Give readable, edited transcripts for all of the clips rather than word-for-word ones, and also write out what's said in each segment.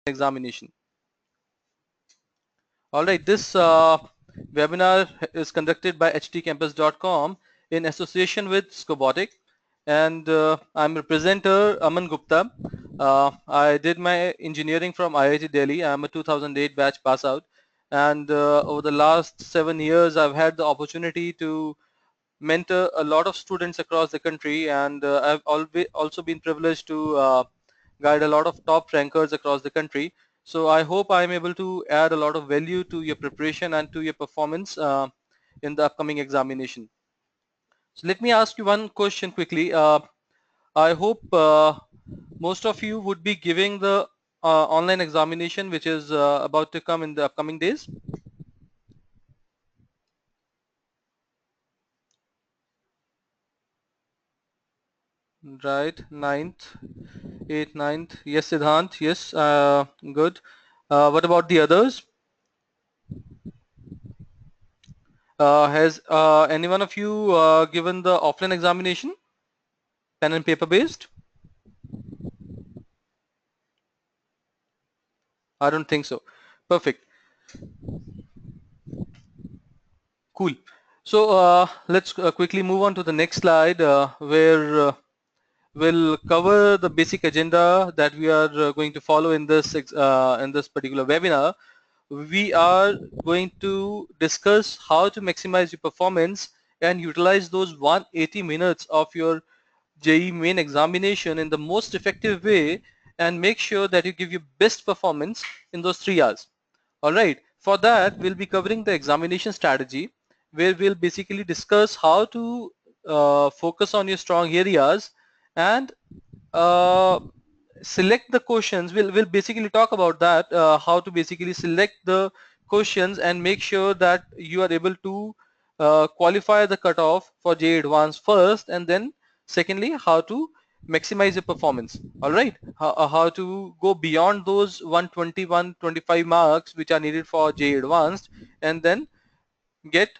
examination. Alright, this webinar is conducted by HTCampus.com in association with Scobotic, and I'm a presenter Aman Gupta. I did my engineering from IIT Delhi. I'm a 2008 batch pass out, and over the last 7 years I've had the opportunity to mentor a lot of students across the country, and I've also been privileged to guide a lot of top rankers across the country. So I hope I'm able to add a lot of value to your preparation and to your performance in the upcoming examination. So let me ask you one question quickly. I hope most of you would be giving the online examination which is about to come in the upcoming days. Right, 9th, 8th, 9th. Yes, Siddhant. Yes, good. What about the others? Has any one of you given the offline examination, pen and paper based? I don't think so. Perfect. Cool. So let's quickly move on to the next slide where we'll cover the basic agenda that we are going to follow in this particular webinar. We are going to discuss how to maximize your performance and utilize those 180 minutes of your JEE main examination in the most effective way and make sure that you give your best performance in those 3 hours. Alright, for that we'll be covering the examination strategy, where we'll basically discuss how to focus on your strong areas and uh, select the questions. We'll basically talk about that, how to basically select the questions and make sure that you are able to qualify the cutoff for JEE Advanced first, and then secondly how to maximize your performance. All right, how to go beyond those 120 125 marks which are needed for JEE Advanced, and then get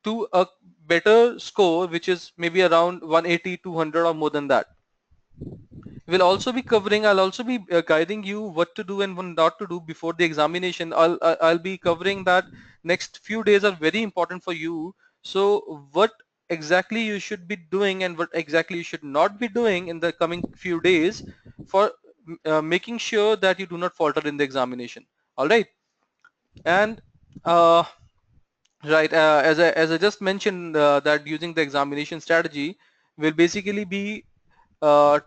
to a better score which is maybe around 180 200 or more than that. I'll also be guiding you what to do and what not to do before the examination. I'll be covering that next few days are very important for you. So what exactly you should be doing and what exactly you should not be doing in the coming few days for making sure that you do not falter in the examination. All right. And uh, right, as I just mentioned that using the examination strategy will basically be uh,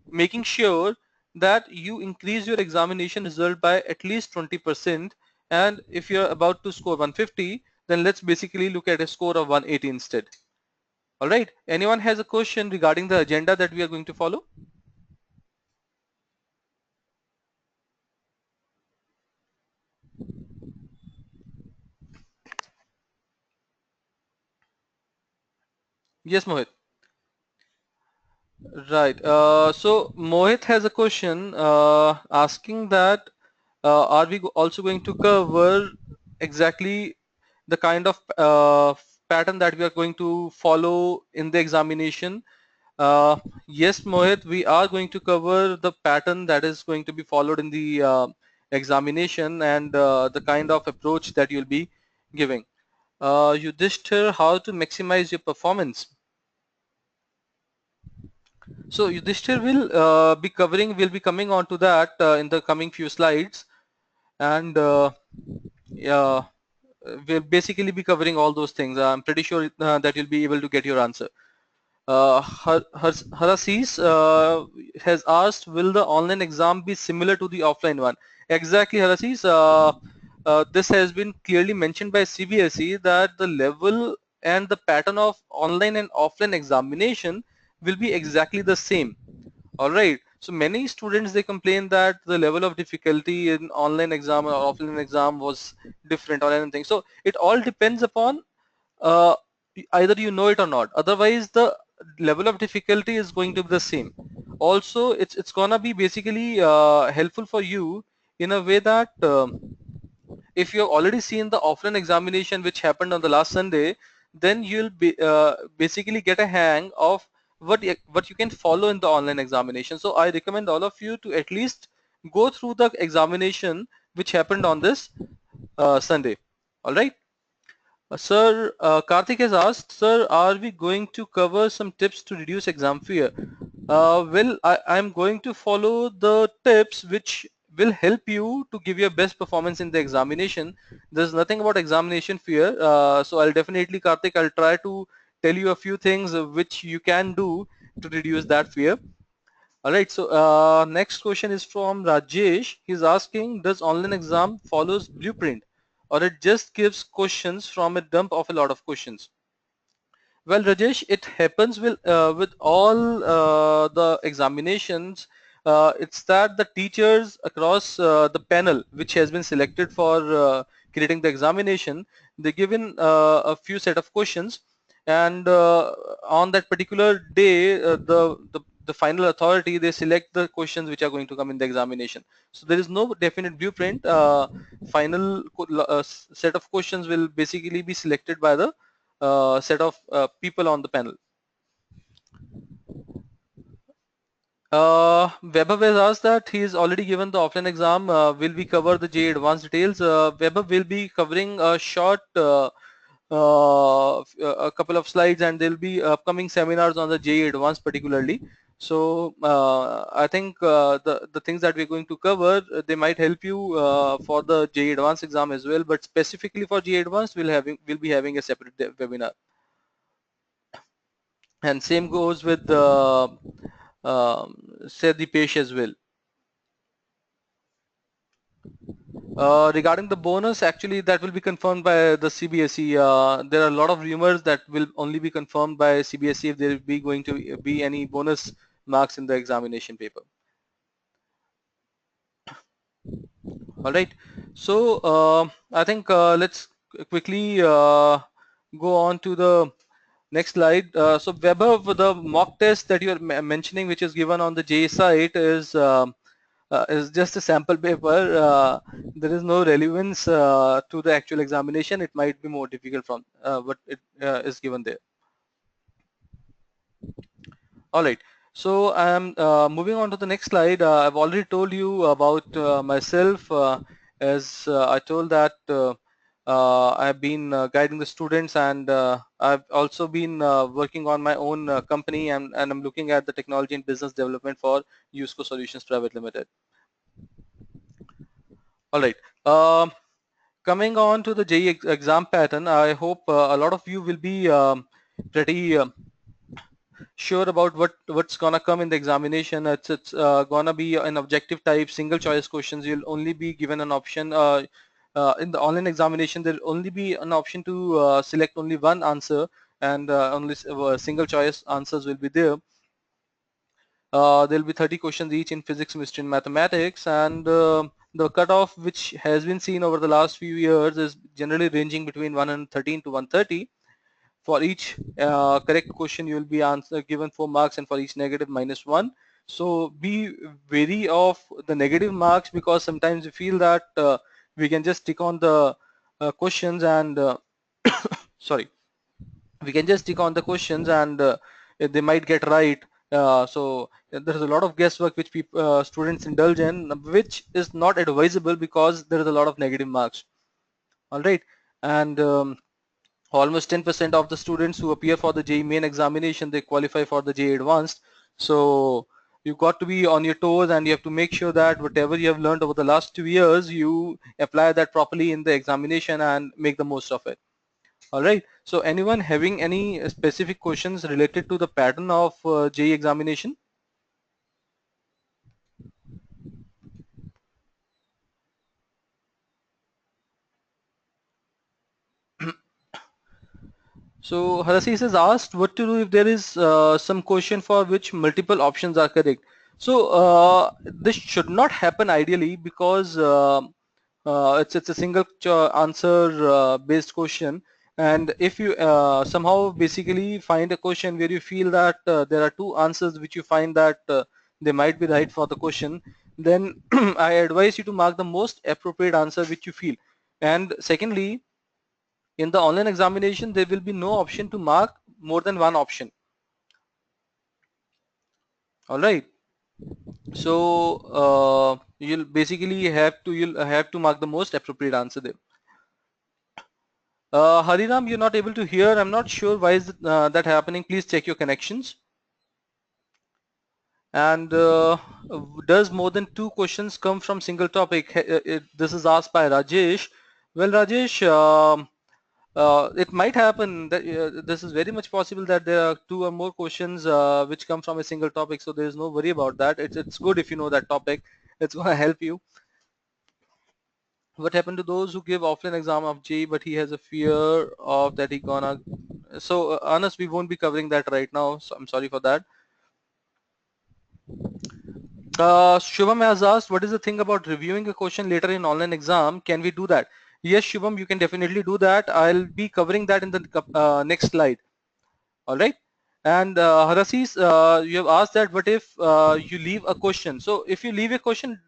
making sure that you increase your examination result by at least 20%, and if you're about to score 150, then let's basically look at a score of 180 instead. All right, anyone has a question regarding the agenda that we are going to follow? Yes, Mohit. Right. So Mohit has a question asking that are we also going to cover exactly the kind of pattern that we are going to follow in the examination? Uh, yes, Mohit, we are going to cover the pattern that is going to be followed in the examination and the kind of approach that you'll be giving. Yudhishthir, how to maximize your performance? So Yudhishthir will be coming on to that in the coming few slides, and yeah, we'll basically be covering all those things. I'm pretty sure that you'll be able to get your answer. Harasis has asked, will the online exam be similar to the offline one? Exactly, Harasis. This has been clearly mentioned by CBSE that the level and the pattern of online and offline examination will be exactly the same. All right. So many students, they complain that the level of difficulty in online exam or offline exam was different or anything. So it all depends upon uh, either you know it or not. Otherwise, the level of difficulty is going to be the same. Also, it's gonna be basically helpful for you in a way that if you've already seen the offline examination which happened on the last Sunday, then you'll be basically get a hang of what you can follow in the online examination. So I recommend all of you to at least go through the examination which happened on this Sunday. All right. Sir, Karthik has asked, sir, are we going to cover some tips to reduce exam fear? Well, I'm going to follow the tips which will help you to give your best performance in the examination. There's nothing about examination fear. So I'll definitely, Karthik, I'll try to tell you a few things which you can do to reduce that fear. All right, so next question is from Rajesh. He's asking, does online exam follows blueprint or it just gives questions from a dump of a lot of questions? Well, Rajesh, it happens with all the examinations. It's that the teachers across the panel, which has been selected for creating the examination, they given a few set of questions, and on that particular day, the final authority they select the questions which are going to come in the examination. So there is no definite blueprint. Final set of questions will basically be selected by the set of people on the panel. Weber has asked that he is already given the offline exam. Will we cover the JEE advanced details? Weber will be covering a short a couple of slides, and there will be upcoming seminars on the JEE advanced particularly. So I think the things that we're going to cover, they might help you for the JEE advanced exam as well. But specifically for JEE advanced, we'll be having a separate webinar. And same goes with say Dipesh as well. Regarding the bonus, actually that will be confirmed by the CBSE. There are a lot of rumors that will only be confirmed by CBSE if there will be going to be any bonus marks in the examination paper. All right. So I think let's quickly go on to the next slide. So Weber, the mock test that you're mentioning, which is given on the JEE site, is just a sample paper. There is no relevance to the actual examination. It might be more difficult from what it is given there. All right. So I'm moving on to the next slide. I've already told you about myself. As I told that I've been guiding the students, and I've also been working on my own company, and I'm looking at the technology and business development for Usco Solutions Private Limited. All right. Coming on to the JEE exam pattern, I hope a lot of you will be pretty sure about what's gonna come in the examination. It's gonna be an objective type single choice questions. You'll only be given an option in the online examination. There'll only be an option to select only one answer, and only single choice answers will be there. There'll be 30 questions each in physics, chemistry, and mathematics, and the cutoff which has been seen over the last few years is generally ranging between 113 to 130. For each correct question, you will be given 4 marks, and for each negative, -1. So be wary of the negative marks, because sometimes you feel that we can just tick on the questions and sorry, we can just tick on the questions and they might get right. So there is a lot of guesswork which students indulge in, which is not advisable because there is a lot of negative marks. All right, and almost 10% of the students who appear for the JEE main examination, they qualify for the JEE advanced. So you've got to be on your toes, and you have to make sure that whatever you have learned over the last 2 years, you apply that properly in the examination and make the most of it. All right. So anyone having any specific questions related to the pattern of JEE examination? So Harasis has asked what to do if there is some question for which multiple options are correct. So this should not happen ideally, because it's a single answer based question, and if you somehow basically find a question where you feel that there are two answers which you find that they might be right for the question, then I advise you to mark the most appropriate answer which you feel. And secondly, in the online examination, there will be no option to mark more than one option. All right. So you'll basically have to mark the most appropriate answer there. Hariram, you're not able to hear. I'm not sure why is that happening. Please check your connections. And does more than 2 questions come from single topic? This is asked by Rajesh. Well, Rajesh, it might happen that this is very much possible that there are 2 or more questions which come from a single topic. So there is no worry about that. It's good if you know that topic. It's going to help you. What happened to those who give offline exam of JEE but he has a fear of that he gonna? So honest, we won't be covering that right now. So I'm sorry for that. Shubham has asked, what is the thing about reviewing a question later in online exam? Can we do that? Yes, Shubham, you can definitely do that. I'll be covering that in the next slide. All right. And Harasis, you have asked that what if you leave a question? So if you leave a question,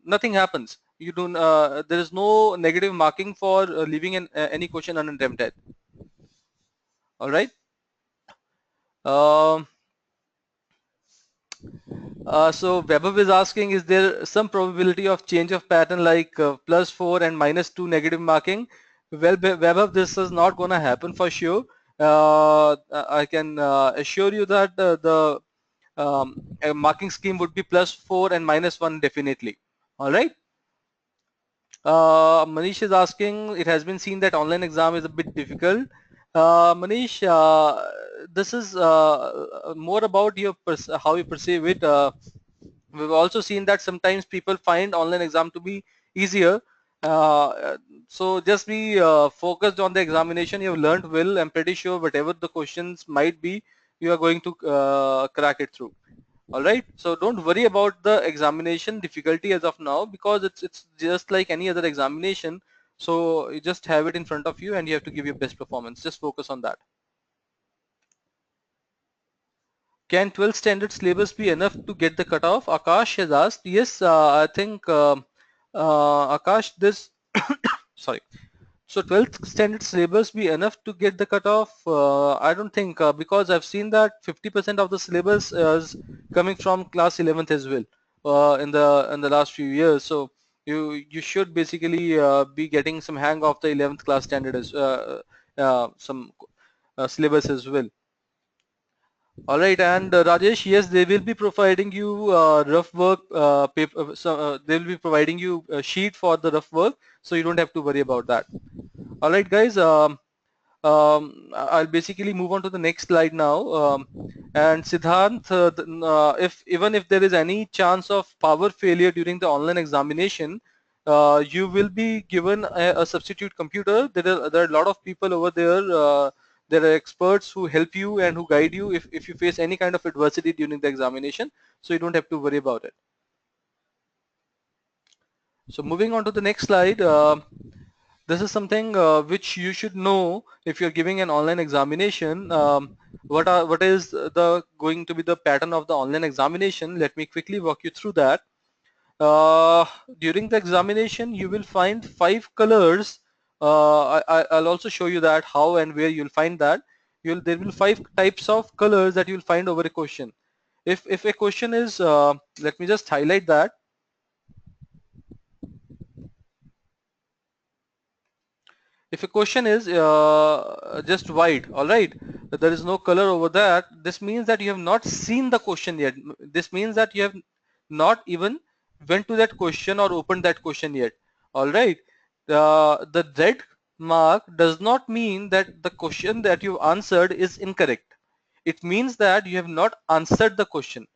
nothing happens. You don't. There is no negative marking for leaving any question unattempted. All right. Um, so Webber is asking, is there some probability of change of pattern like +4 and -2 negative marking? Well, Webber, this is not going to happen for sure. I can assure you that the marking scheme would be +4 and -1 definitely. All right. Manish is asking, it has been seen that online exam is a bit difficult. Manish, this is more about your how you perceive it. We've also seen that sometimes people find online exam to be easier. So just be focused on the examination. You've learned well. I'm pretty sure whatever the questions might be, you are going to crack it through. All right, so don't worry about the examination difficulty as of now, because it's just like any other examination. So you just have it in front of you and you have to give your best performance. Just focus on that. Can 12th standard syllabus be enough to get the cutoff? Akash has asked. Yes, I think Akash, this sorry. So 12th standard syllabus be enough to get the cutoff? I don't think, because I've seen that 50% of the syllabus is coming from class 11th as well in the last few years. So you should basically be getting some hang of the 11th class standard as some syllabus as well. All right, and Rajesh, yes, they will be providing you rough work paper. So they will be providing you a sheet for the rough work, so you don't have to worry about that. All right, guys. I'll basically move on to the next slide now. And Siddharth, if even if there is any chance of power failure during the online examination, you will be given a substitute computer. There are a lot of people over there. There are experts who help you and who guide you if you face any kind of adversity during the examination, so you don't have to worry about it. So moving on to the next slide. This is something which you should know if you're giving an online examination. What is the going to be the pattern of the online examination? Let me quickly walk you through that. During the examination, you will find 5 colors. I'll also show you that how and where you'll find that. There will 5 types of colors that you'll find over a question. If a question is, let me just highlight that. If a question is just white, all right, there is no color over that, this means that you have not seen the question yet. This means that you have not even went to that question or opened that question yet. All right, the red mark does not mean that the question that you answered is incorrect. It means that you have not answered the question.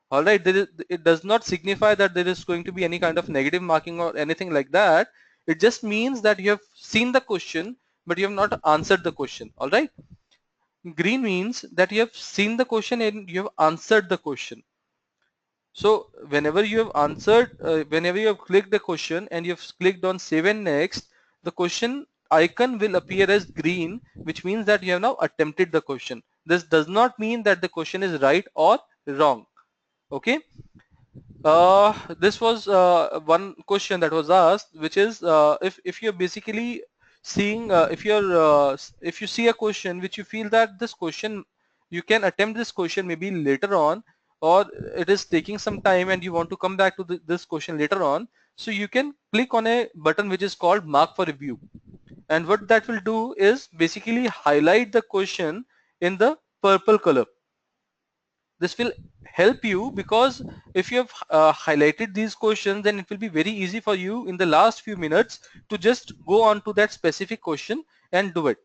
All right, it does not signify that there is going to be any kind of negative marking or anything like that. It just means that you have seen the question but you have not answered the question. All right, green means that you have seen the question and you have answered the question. So whenever you have answered, whenever you have clicked the question and you have clicked on save and next, the question icon will appear as green, which means that you have now attempted the question. This does not mean that the question is right or wrong. Okay. This was one question that was asked, which is if you're basically seeing if you see a question which you feel that this question you can attempt this question maybe later on, or it is taking some time and you want to come back to this question later on, so you can click on a button which is called mark for review, and what that will do is basically highlight the question in the purple color. This will help you because if you have highlighted these questions, then it will be very easy for you in the last few minutes to just go on to that specific question and do it.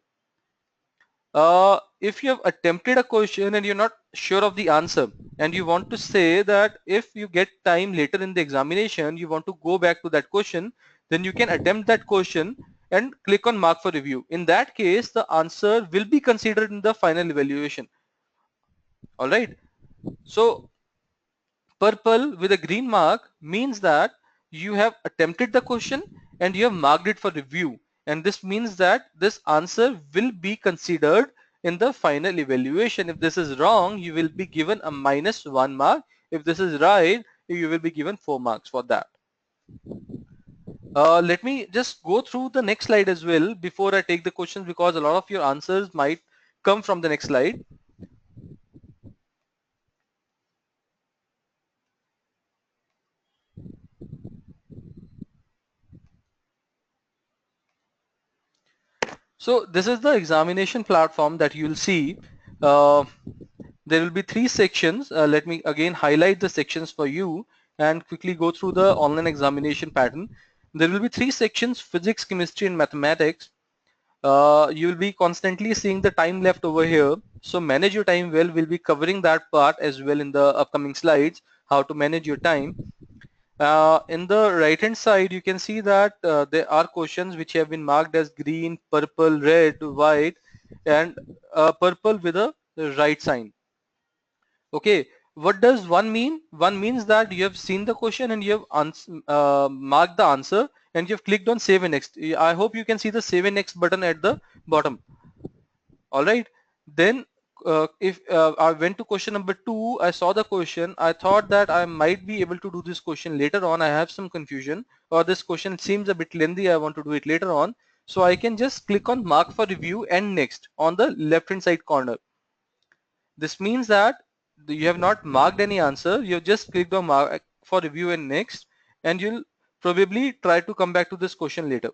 If you have attempted a question and you're not sure of the answer, and you want to say that if you get time later in the examination, you want to go back to that question, then you can attempt that question and click on mark for review. In that case, the answer will be considered in the final evaluation. All right. So purple with a green mark means that you have attempted the question and you have marked it for review, and this means that this answer will be considered in the final evaluation. If this is wrong, you will be given a -1 mark. If this is right, you will be given 4 marks for that. Let me just go through the next slide as well before I take the questions, because a lot of your answers might come from the next slide. So this is the examination platform that you'll see. There will be 3 sections. Let me again highlight the sections for you and quickly go through the online examination pattern. There will be 3 sections: physics, chemistry, and mathematics. You will be constantly seeing the time left over here. So manage your time well. We'll be covering that part as well in the upcoming slides, how to manage your time. In the right hand side, you can see that there are questions which have been marked as green, purple, red, white, and purple with a right sign. Okay, what does one mean? One means that you have seen the question and you have marked the answer and you have clicked on save and next. I hope you can see the save and next button at the bottom. All right, then if I went to question number 2, I saw the question, I thought that I might be able to do this question later on. I have some confusion, or this question seems a bit lengthy, I want to do it later on. So I can just click on mark for review and next on the left hand side corner. This means that you have not marked any answer, you have just clicked on mark for review and next, and you'll probably try to come back to this question later.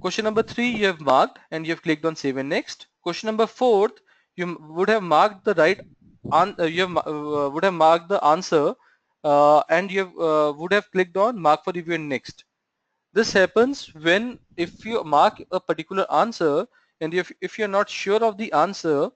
Question number 3 you have marked and you have clicked on save and next. Question number 4, you would have marked the right would have marked the answer and you would have clicked on mark for review and next. This happens when if you mark a particular answer and if you're not sure of the answer,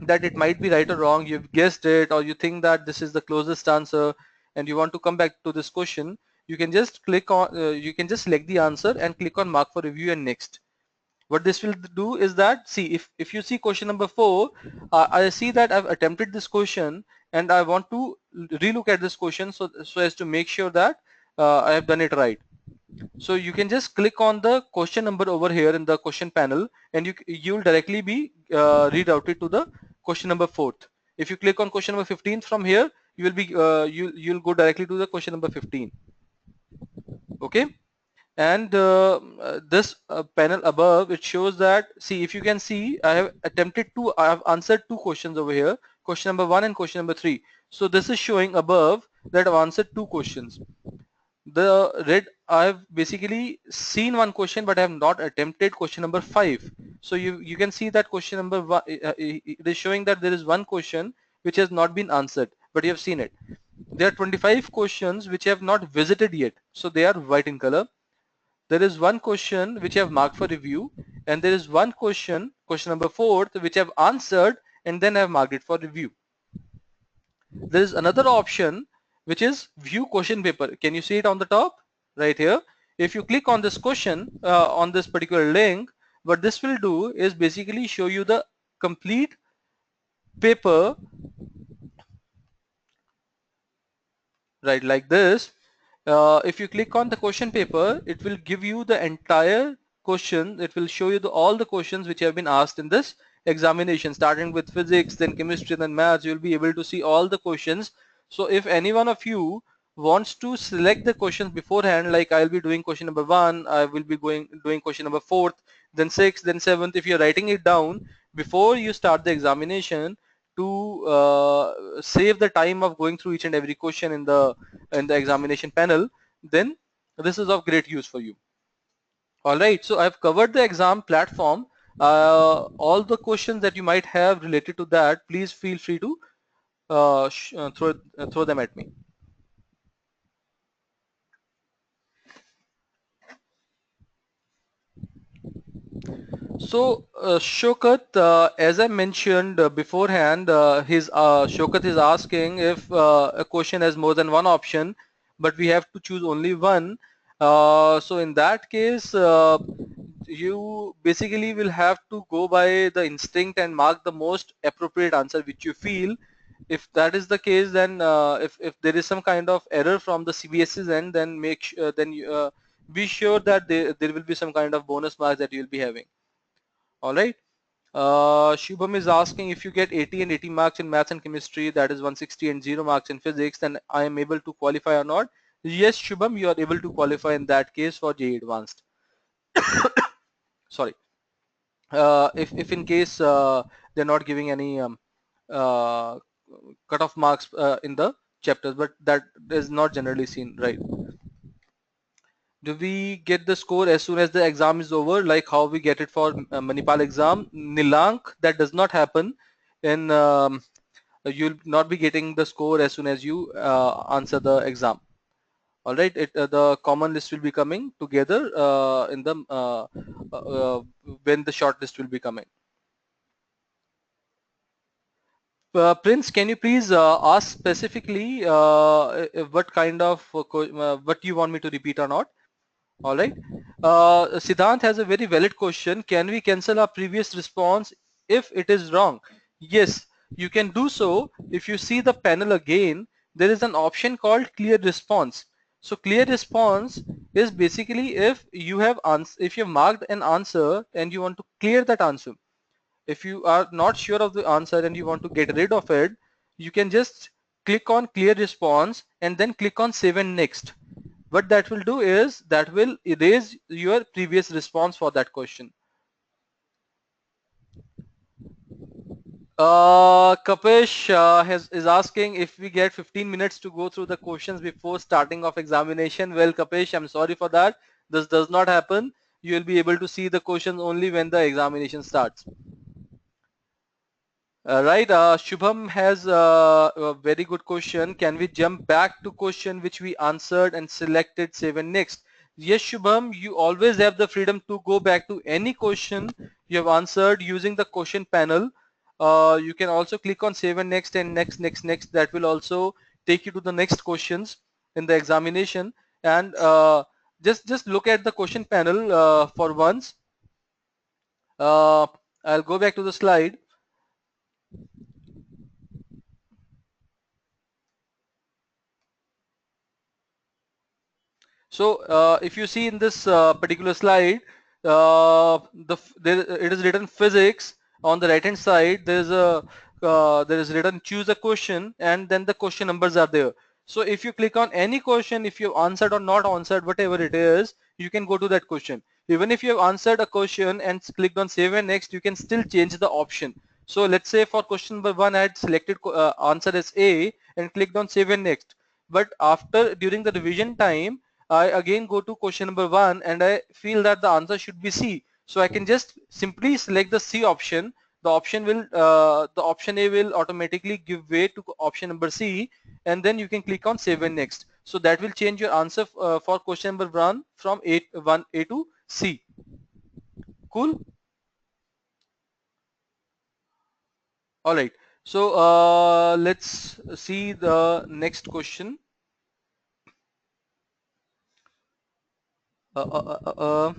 that it might be right or wrong, you've guessed it, or you think that this is the closest answer and you want to come back to this question, you can just click on you can just select the answer and click on mark for review and next. What this will do is that, see, if you see question number 4, I see that I've attempted this question and I want to relook at this question so as to make sure that I have done it right. So you can just click on the question number over here in the question panel and you'll directly be rerouted to the question number 4. If you click on question number 15 from here, you will be you'll go directly to the question number 15. Okay, and this panel above, it shows that, see, if you can see, I have answered 2 questions over here, question number 1 and question number 3. So this is showing above that I've answered 2 questions. The red, I've basically seen 1 question but I have not attempted question number 5. So you can see that question number 1, it is showing that there is 1 question which has not been answered, but you have seen it. There are 25 questions which have not visited yet, so they are white in color. There is 1 question which I have marked for review, and there is 1 question, question number 4, which I have answered and then I have marked it for review. There is another option which is view question paper. Can you see it on the top right here? If you click on this question on this particular link, what this will do is basically show you the complete paper, right, like this. If you click on the question paper, it will give you the entire question. It will show you all the questions which have been asked in this examination, starting with physics, then chemistry, then maths. You'll be able to see all the questions. So if any one of you wants to select the questions beforehand, like I'll be doing question number 1, I will be doing question number 4, then 6, then 7th. If you're writing it down before you start the examination, to save the time of going through each and every question in the examination panel, then this is of great use for you. All right, so I've covered the exam platform. All the questions that you might have related to that, please feel free to throw them at me. So, Shokat, as I mentioned beforehand, Shokat is asking if a question has more than one option, but we have to choose only one. So in that case, you basically will have to go by the instinct and mark the most appropriate answer which you feel. If that is the case, then if there is some kind of error from the CBSE's end, then be sure that there will be some kind of bonus marks that you will be having. All right. Shubham is asking if you get 80 and 80 marks in maths and chemistry, that is 160 and 0 marks in physics, then I am able to qualify or not? Yes, Shubham, you are able to qualify in that case for JEE Advanced. Sorry. If in case they're not giving any uh, cutoff marks in the chapters, but that is not generally seen, right? Do we get the score as soon as the exam is over, like how we get it for Manipal exam? Nilank, that does not happen. And you'll not be getting the score as soon as you answer the exam. All right, the common list will be coming together in the when the short list will be coming. Prince, can you please ask specifically what kind of what you want me to repeat or not? All right. Siddhant has a very valid question. Can we cancel our previous response if it is wrong? Yes, you can do so. If you see the panel again, there is an option called clear response. So clear response is basically if you have marked an answer and you want to clear that answer. If you are not sure of the answer and you want to get rid of it, you can just click on clear response and then click on save and next. What that will do is that will erase your previous response for that question. Kapish is asking if we get 15 minutes to go through the questions before starting of examination. Well, Kapish, I'm sorry for that. This does not happen. You will be able to see the questions only when the examination starts. Right, Shubham has a very good question. Can we jump back to question which we answered and selected save and next? Yes, Shubham, you always have the freedom to go back to any question you have answered using the question panel. You can also click on save and next and next, next, next. That will also take you to the next questions in the examination. And just look at the question panel for once. I'll go back to the slide. So if you see in this particular slide, it is written physics on the right hand side. There is written choose a question, and then the question numbers are there. So if you click on any question, if you answered or not answered, whatever it is, you can go to that question. Even if you have answered a question and clicked on save and next, you can still change the option. So let's say for question number 1, I had selected answer as A and clicked on save and next. But after during the revision time, I again go to question number 1 and I feel that the answer should be C. So I can just simply select the C option. The option A will automatically give way to option number C, and then you can click on save and next. So that will change your answer for question number 1 from 1A to C. Cool. All right. So let's see the next question. Uh, uh, uh, uh,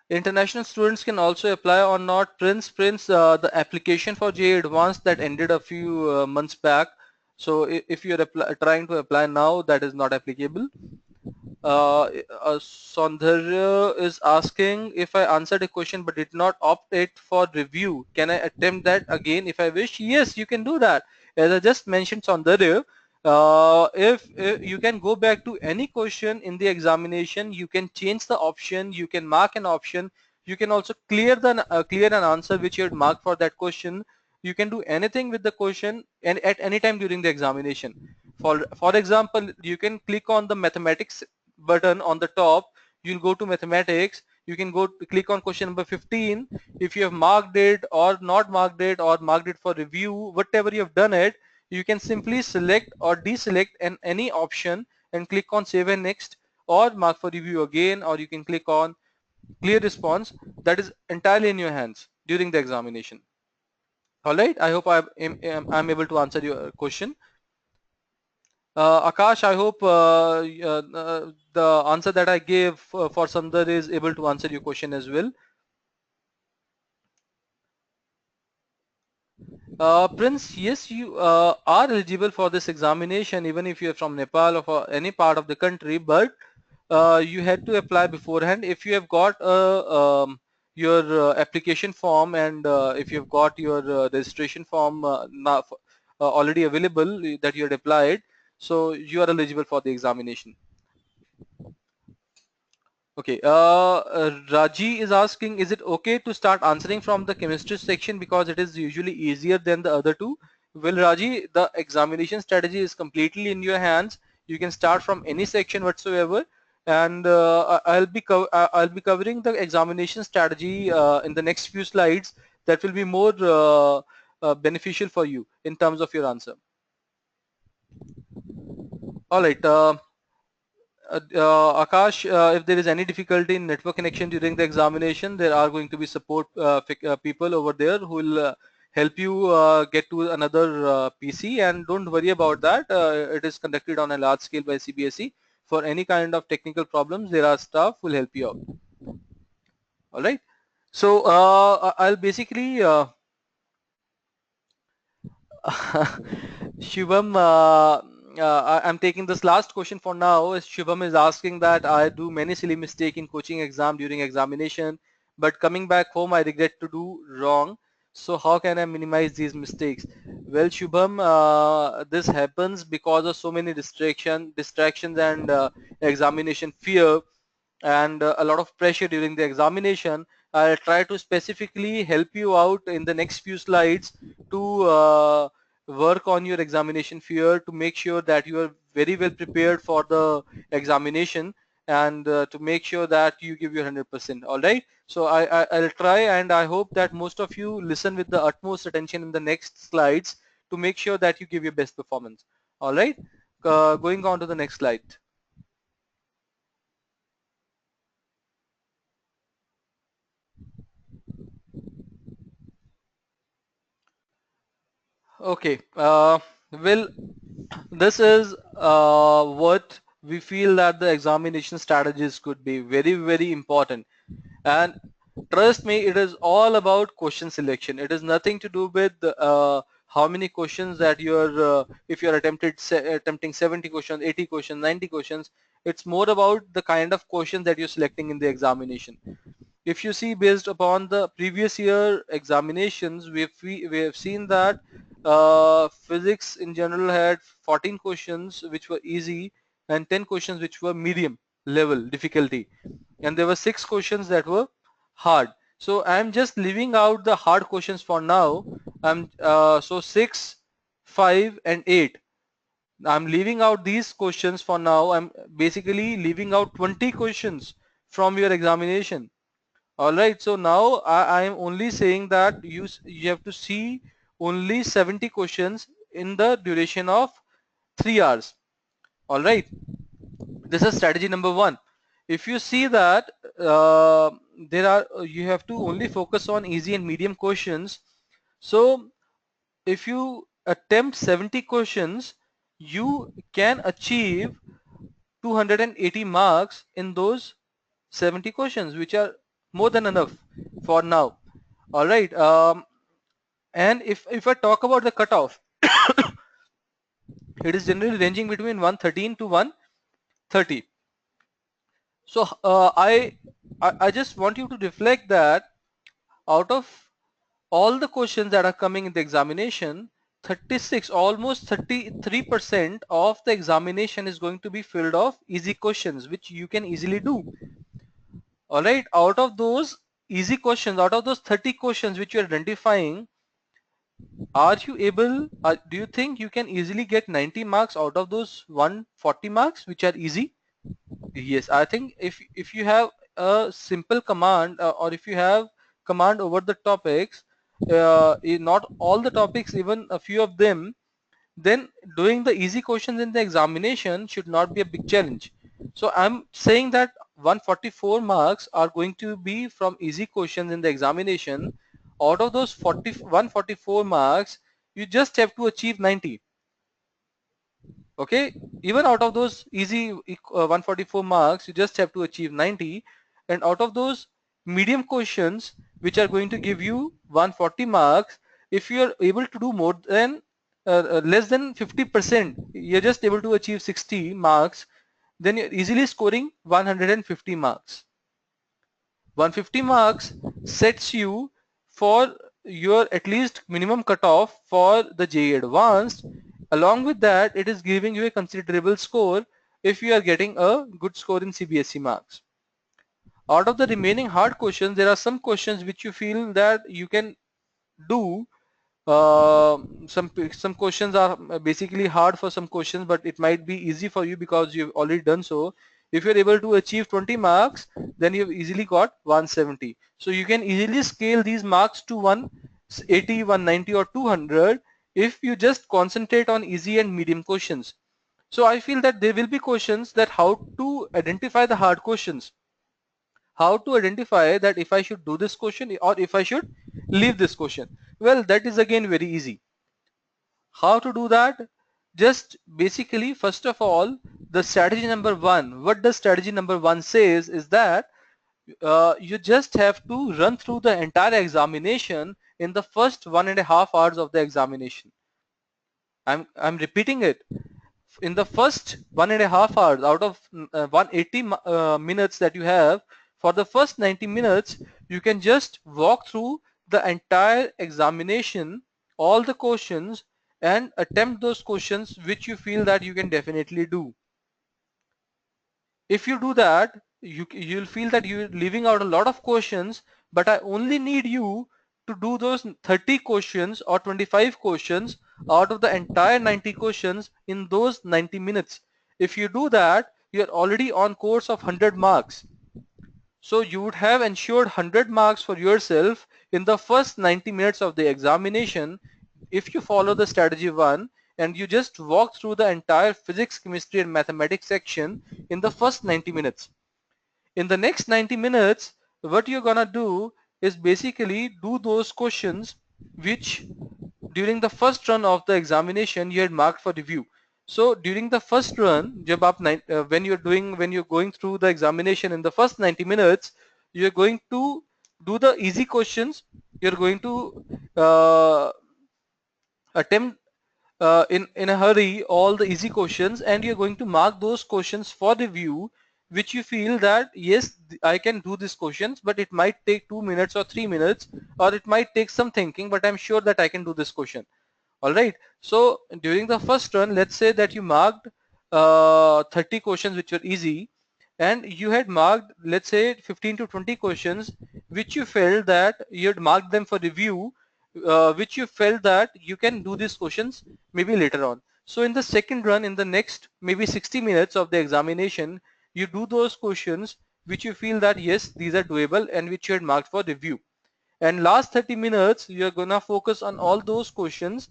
International students can also apply or not. Prince, the application for JEE Advanced that ended a few months back. So if you're trying to apply now, that is not applicable. Saundharya is asking if I answered a question but did not opt it for review. Can I attempt that again if I wish? Yes, you can do that. As I just mentioned, Saundharya, if you can go back to any question in the examination, you can change the option, you can mark an option, you can also clear an answer which you had marked for that question. You can do anything with the question and at any time during the examination. For example, you can click on the mathematics button on the top. You'll go to mathematics. You can go to click on question number 15. If you have marked it or not marked it or marked it for review, whatever you have done it, you can simply select or deselect any option and click on save and next, or mark for review again, or you can click on clear response. That is entirely in your hands during the examination. All right, I hope I'm able to answer your question. Akash, I hope the answer that I gave for Sundar is able to answer your question as well. Prince, yes, you are eligible for this examination even if you're from Nepal or for any part of the country, but you had to apply beforehand. If you have got your application form and if you've got your registration form now, already available that you had applied, so you are eligible for the examination. Okay, Raji is asking, is it okay to start answering from the chemistry section because it is usually easier than the other two? Well, Raji, the examination strategy is completely in your hands. You can start from any section whatsoever, and I'll be covering the examination strategy in the next few slides. That will be more beneficial for you in terms of your answer. All right. Akash, if there is any difficulty in network connection during the examination, there are going to be support people over there who will help you get to another PC, and don't worry about that. It is conducted on a large scale by CBSE. For any kind of technical problems, there are staff who will help you out. All right. So I'll basically Shubham, I'm taking this last question for now. Shubham is asking that I do many silly mistakes in coaching exam during examination, but coming back home I regret to do wrong. So how can I minimize these mistakes? Well, Shubham, this happens because of so many distractions and examination fear and a lot of pressure during the examination. I'll try to specifically help you out in the next few slides to work on your examination fear, to make sure that you are very well prepared for the examination, and to make sure that you give your 100%. All right. So I'll try, and I hope that most of you listen with the utmost attention in the next slides to make sure that you give your best performance. All right. Going on to the next slide. Okay. Well, this is what we feel that the examination strategies could be very, very important. And trust me, it is all about question selection. It is nothing to do with how many questions that you're, if you're attempting 70 questions, 80 questions, 90 questions. It's more about the kind of questions that you're selecting in the examination. If you see, based upon the previous year examinations, we have seen that physics in general had 14 questions which were easy and 10 questions which were medium level difficulty, and there were 6 questions that were hard. So I'm just leaving out the hard questions for now. So 6, 5 and 8, I'm leaving out these questions for now. I'm basically leaving out 20 questions from your examination. All right, so now I am only saying that you have to see only 70 questions in the duration of 3 hours. All right, this is strategy number 1. If you see that you have to only focus on easy and medium questions. So if you attempt 70 questions, you can achieve 280 marks in those 70 questions, which are more than enough for now. All right. And if I talk about the cutoff, it is generally ranging between 113 to 130. So I just want you to reflect that out of all the questions that are coming in the examination, 36, almost 33% of the examination is going to be filled of easy questions, which you can easily do. All right, out of those easy questions, out of those 30 questions which you're identifying, Are you able, do you think you can easily get 90 marks out of those 140 marks which are easy? Yes, I think if you have a simple command, or if you have command over the topics, not all the topics, even a few of them, then doing the easy questions in the examination should not be a big challenge. So I'm saying that 144 marks are going to be from easy questions in the examination. Out of those 144 marks, you just have to achieve 90. Okay, even out of those easy 144 marks, you just have to achieve 90, and out of those medium questions which are going to give you 140 marks, if you are able to do more than less than 50%, you're just able to achieve 60 marks, then you're easily scoring 150 marks. 150 marks sets you for your at least minimum cutoff for the JEE Advanced. Along with that, it is giving you a considerable score if you are getting a good score in CBSE marks. Out of the remaining hard questions, there are some questions which you feel that you can do. Some questions are basically hard for some questions, but it might be easy for you because you've already done so. If you're able to achieve 20 marks, then you've easily got 170. So you can easily scale these marks to 180, 190 or 200 if you just concentrate on easy and medium questions. So I feel that there will be questions that how to identify the hard questions, how to identify that if I should do this question or if I should leave this question. Well, that is again very easy. How to do that? Just basically, first of all, the strategy number one, what does strategy number one says is that you just have to run through the entire examination in the first 1.5 hours of the examination. I'm repeating it. In the first 1.5 hours out of 180 minutes that you have, for the first 90 minutes, you can just walk through the entire examination, all the questions, and attempt those questions which you feel that you can definitely do. If you do that, you'll feel that you're leaving out a lot of questions, but I only need you to do those 30 questions or 25 questions out of the entire 90 questions in those 90 minutes. If you do that, you're already on course of 100 marks. So you would have ensured 100 marks for yourself in the first 90 minutes of the examination if you follow the strategy 1 and you just walk through the entire physics, chemistry and mathematics section in the first 90 minutes. In the next 90 minutes, what you're gonna do is basically do those questions which during the first run of the examination you had marked for review. So during the first run, when you're going through the examination in the first 90 minutes, you're going to do the easy questions. You're going to attempt in a hurry all the easy questions, and you're going to mark those questions for review which you feel that yes, I can do these questions, but it might take 2 minutes or 3 minutes, or it might take some thinking, but I'm sure that I can do this question. All right, so during the first run, let's say that you marked 30 questions which were easy, and you had marked, let's say, 15 to 20 questions which you felt that you had marked them for review, which you felt that you can do these questions maybe later on. So in the second run, in the next maybe 60 minutes of the examination, you do those questions which you feel that yes, these are doable and which you had marked for review. And last 30 minutes, you're gonna focus on all those questions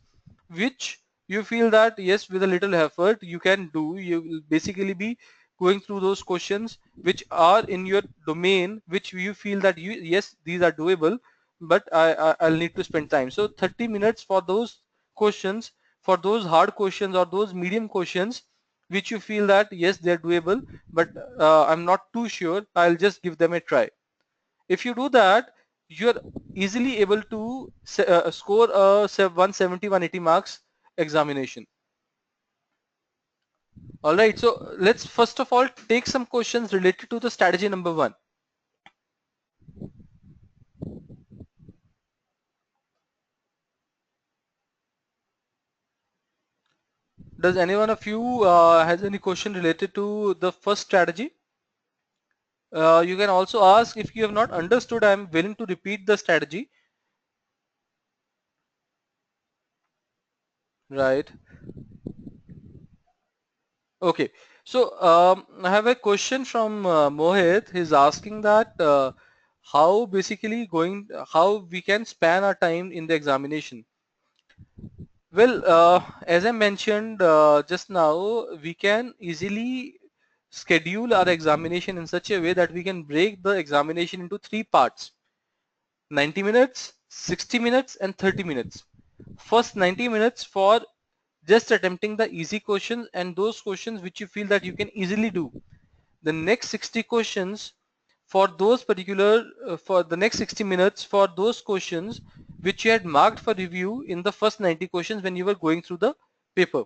which you feel that yes, with a little effort you can do. You will basically be going through those questions which are in your domain, which you feel that yes, these are doable, but I'll need to spend time. So 30 minutes for those questions, for those hard questions or those medium questions which you feel that yes, they're doable, but I'm not too sure, I'll just give them a try. If you do that, you're easily able to score a 170, 180 marks examination. All right, so let's first of all take some questions related to the strategy number one. Does any one of you has any question related to the first strategy? You can also ask if you have not understood. I'm willing to repeat the strategy. right? Okay, so I have a question from Mohit. He's asking that how basically how we can span our time in the examination. Well, as I mentioned just now, we can easily schedule our examination in such a way that we can break the examination into three parts: 90 minutes, 60 minutes, and 30 minutes. First 90 minutes for just attempting the easy questions and those questions which you feel that you can easily do. The next 60 questions for those particular for the next 60 minutes for those questions which you had marked for review in the first 90 questions when you were going through the paper,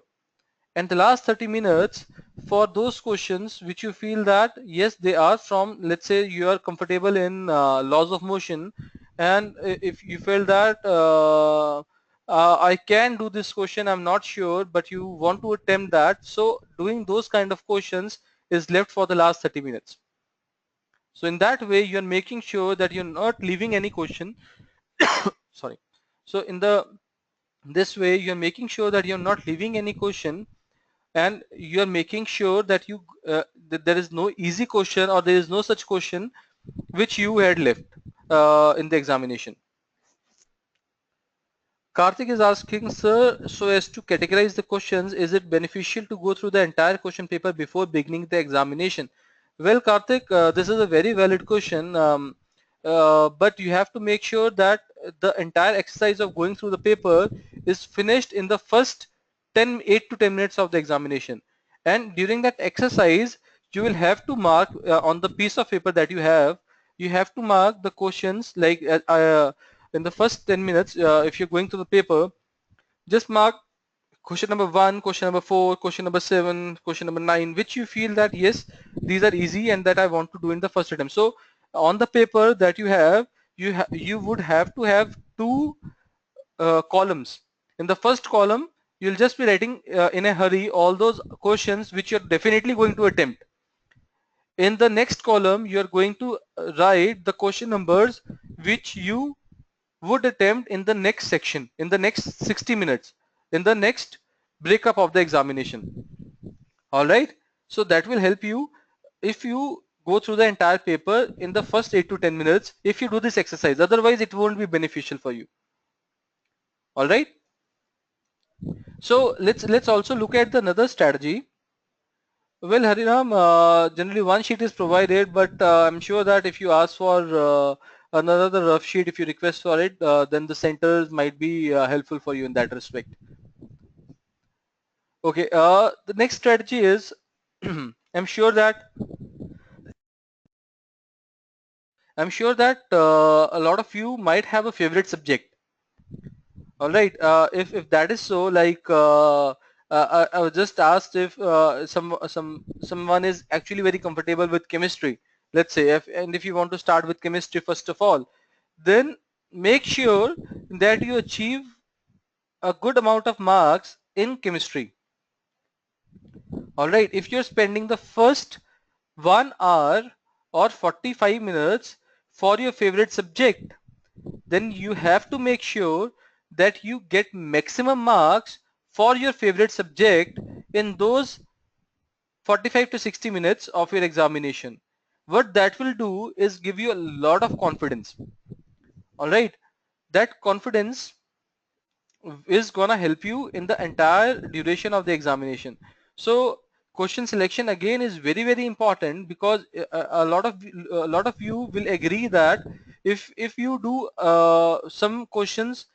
and the last 30 minutes for those questions which you feel that yes, they are from, let's say you are comfortable in laws of motion, and if you feel that I can do this question, I'm not sure, but you want to attempt that, so doing those kind of questions is left for the last 30 minutes. So in that way you're making sure that you're not leaving any question. Sorry. So in the this way you're making sure that you're not leaving any question, and you're making sure that that there is no easy question or there is no such question which you had left in the examination. Karthik is asking, sir, so as to categorize the questions, is it beneficial to go through the entire question paper before beginning the examination? Well, Karthik, this is a very valid question, but you have to make sure that the entire exercise of going through the paper is finished in the first 8 to 10 minutes of the examination. And during that exercise, you will have to mark on the piece of paper that you have to mark the questions like in the first 10 minutes, if you're going through the paper, just mark question number 1, question number 4, question number 7, question number 9, which you feel that yes, these are easy and that I want to do in the first attempt. So on the paper that you have, you would have to have two columns. In the first column, you'll just be writing in a hurry all those questions which you're definitely going to attempt. In the next column, you're going to write the question numbers which you would attempt in the next section, in the next 60 minutes, in the next breakup of the examination. All right. So that will help you if you go through the entire paper in the first 8 to 10 minutes, if you do this exercise. Otherwise, it won't be beneficial for you. All right. So let's also look at another strategy. Well, Harinam, generally one sheet is provided, but I'm sure that if you ask for another rough sheet, if you request for it, then the centers might be helpful for you in that respect. Okay, the next strategy is I'm sure that a lot of you might have a favorite subject. All right. If that is so, like I was just asked if someone is actually very comfortable with chemistry. Let's say, if you want to start with chemistry first of all, then make sure that you achieve a good amount of marks in chemistry. All right. If you're spending the first 1 hour or 45 minutes for your favorite subject, then you have to make sure that you get maximum marks for your favorite subject in those 45 to 60 minutes of your examination. What that will do is give you a lot of confidence. All right, that confidence is gonna help you in the entire duration of the examination. So question selection again is very important, because a lot of you will agree that if you do some questions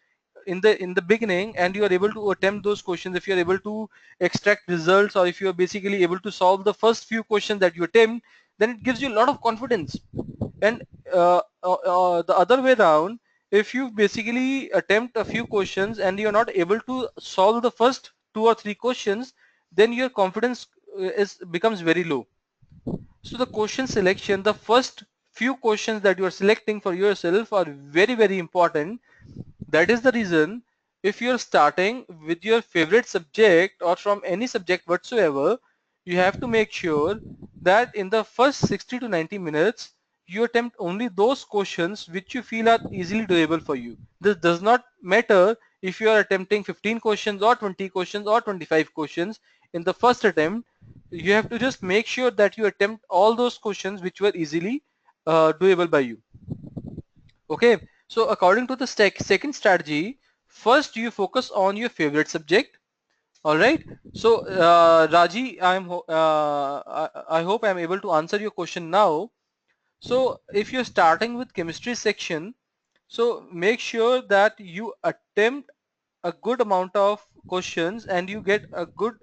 in the beginning and you are able to attempt those questions, if you are able to extract results, or if you are basically able to solve the first few questions that you attempt, then it gives you a lot of confidence. And the other way around, if you basically attempt a few questions and you're not able to solve the first 2 or 3 questions, then your confidence is becomes very low. So the question selection, the first few questions that you are selecting for yourself are very important. That is the reason, if you're starting with your favorite subject or from any subject whatsoever, you have to make sure that in the first 60 to 90 minutes you attempt only those questions which you feel are easily doable for you. This does not matter if you are attempting 15 questions or 20 questions or 25 questions in the first attempt, you have to just make sure that you attempt all those questions which were easily doable by you. Okay, so according to the second strategy, first you focus on your favorite subject. All right, so Raji, I hope I'm able to answer your question now. So if you're starting with chemistry section, so make sure that you attempt a good amount of questions and you get a good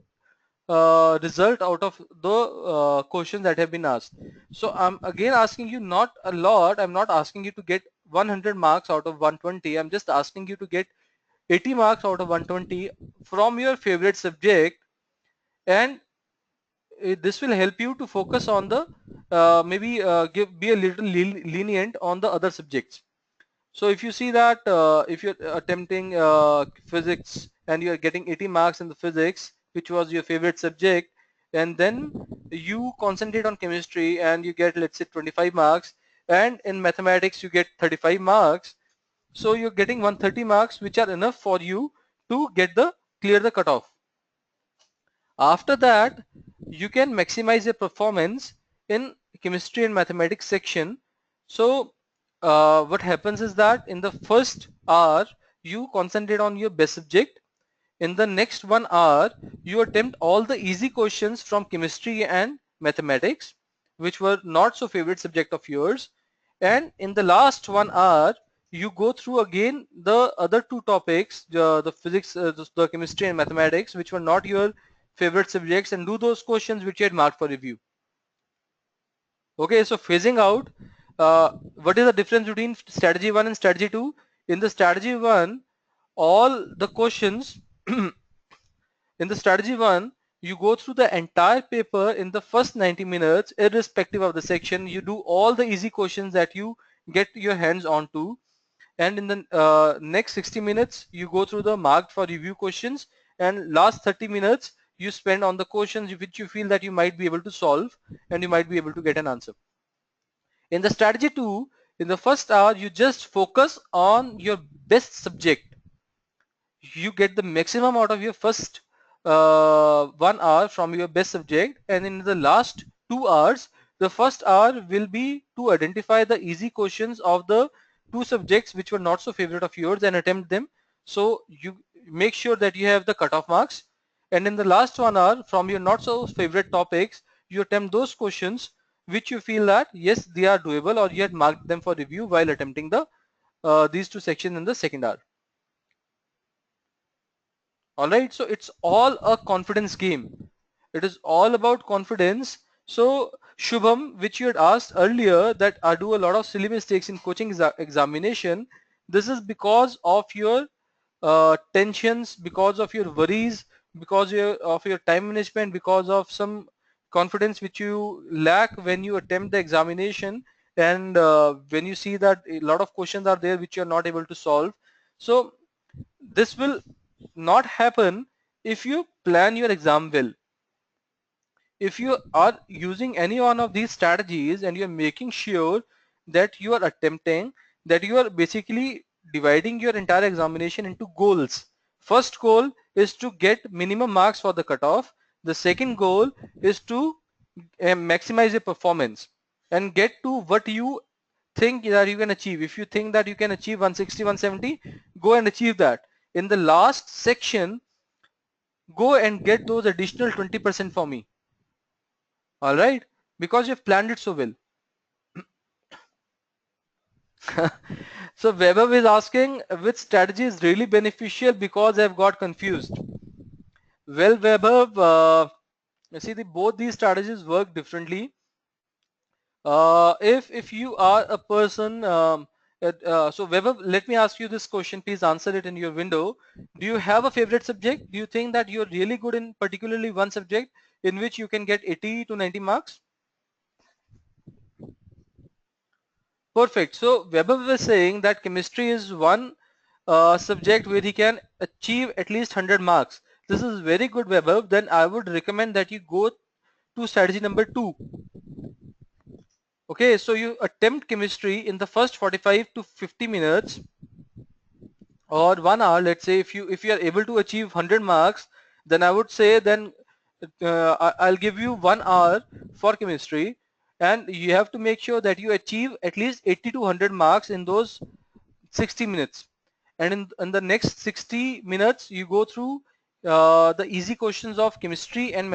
result out of the questions that have been asked. So I'm again asking you not a lot. I'm not asking you to get 100 marks out of 120. I'm just asking you to get 80 marks out of 120 from your favorite subject, and this will help you to focus on the maybe be a little lenient on the other subjects. So if you see that if you're attempting physics and you're getting 80 marks in the physics, which was your favorite subject, and then you concentrate on chemistry and you get, let's say, 25 marks, and in mathematics you get 35 marks, so you're getting 130 marks which are enough for you to get the clear the cutoff. After that, you can maximize your performance in chemistry and mathematics section. So what happens is that in the first hour, you concentrate on your best subject. In the next 1 hour, you attempt all the easy questions from chemistry and mathematics, which were not so favorite subject of yours. And in the last 1 hour, you go through again the other two topics, the physics, the chemistry and mathematics, which were not your favorite subjects, and do those questions which you had marked for review. Okay, so phasing out, what is the difference between strategy 1 and strategy 2? In the strategy 1, all the questions in the strategy 1, you go through the entire paper in the first 90 minutes, irrespective of the section. You do all the easy questions that you get your hands onto, and in the next 60 minutes you go through the marked for review questions, and last 30 minutes you spend on the questions which you feel that you might be able to solve and you might be able to get an answer. In the strategy 2, in the first hour, you just focus on your best subject. You get the maximum out of your first 1 hour from your best subject, and in the last 2 hours, the first hour will be to identify the easy questions of the two subjects which were not so favorite of yours and attempt them. So you make sure that you have the cutoff marks, and in the last 1 hour from your not so favorite topics, you attempt those questions which you feel that yes, they are doable, or you had marked them for review while attempting the these two sections in the second hour. All right, so it's all a confidence game. It is all about confidence. So Shubham, which you had asked earlier, that I do a lot of silly mistakes in coaching examination, this is because of your tensions, because of your worries, because of your time management, because of some confidence which you lack when you attempt the examination, and when you see that a lot of questions are there which you are not able to solve. So this will not happen if you plan your exam well. If you are using any one of these strategies and you're making sure that you are attempting, that you are basically dividing your entire examination into goals. First goal is to get minimum marks for the cutoff. The second goal is to maximize your performance and get to what you think that you can achieve. If you think that you can achieve 160, 170, go and achieve that. In the last section, go and get those additional 20% for me. All right, because you've planned it so well. So Weber is asking which strategy is really beneficial because I've got confused. Well, Weber, you see, both these strategies work differently. If you are a person, so Weber, let me ask you this question. Please answer it in your window. Do you have a favorite subject? Do you think that you're really good in particularly one subject in which you can get 80 to 90 marks? Perfect. So Weber was saying that chemistry is one subject where he can achieve at least 100 marks. This is very good, Weber. Then I would recommend that you go to strategy number 2. Okay, so you attempt chemistry in the first 45 to 50 minutes, or 1 hour, let's say if you are able to achieve 100 marks, then I would say then I'll give you 1 hour for chemistry, and you have to make sure that you achieve at least 80 to 100 marks in those 60 minutes. And in the next 60 minutes you go through the easy questions of chemistry and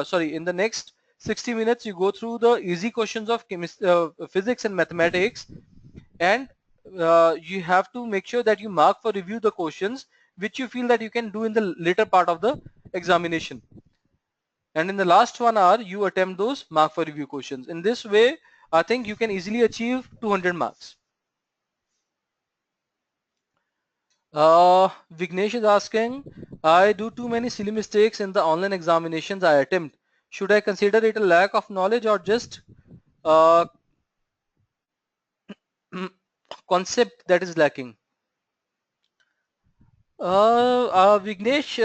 sorry, in the next 60 minutes you go through the easy questions of physics and mathematics, and you have to make sure that you mark for review the questions which you feel that you can do in the later part of the examination. And in the last 1 hour you attempt those mark for review questions. In this way I think you can easily achieve 200 marks. Vignesh is asking, I do too many silly mistakes in the online examinations I attempt. Should I consider it a lack of knowledge or just uh, concept that is lacking? Vignesh,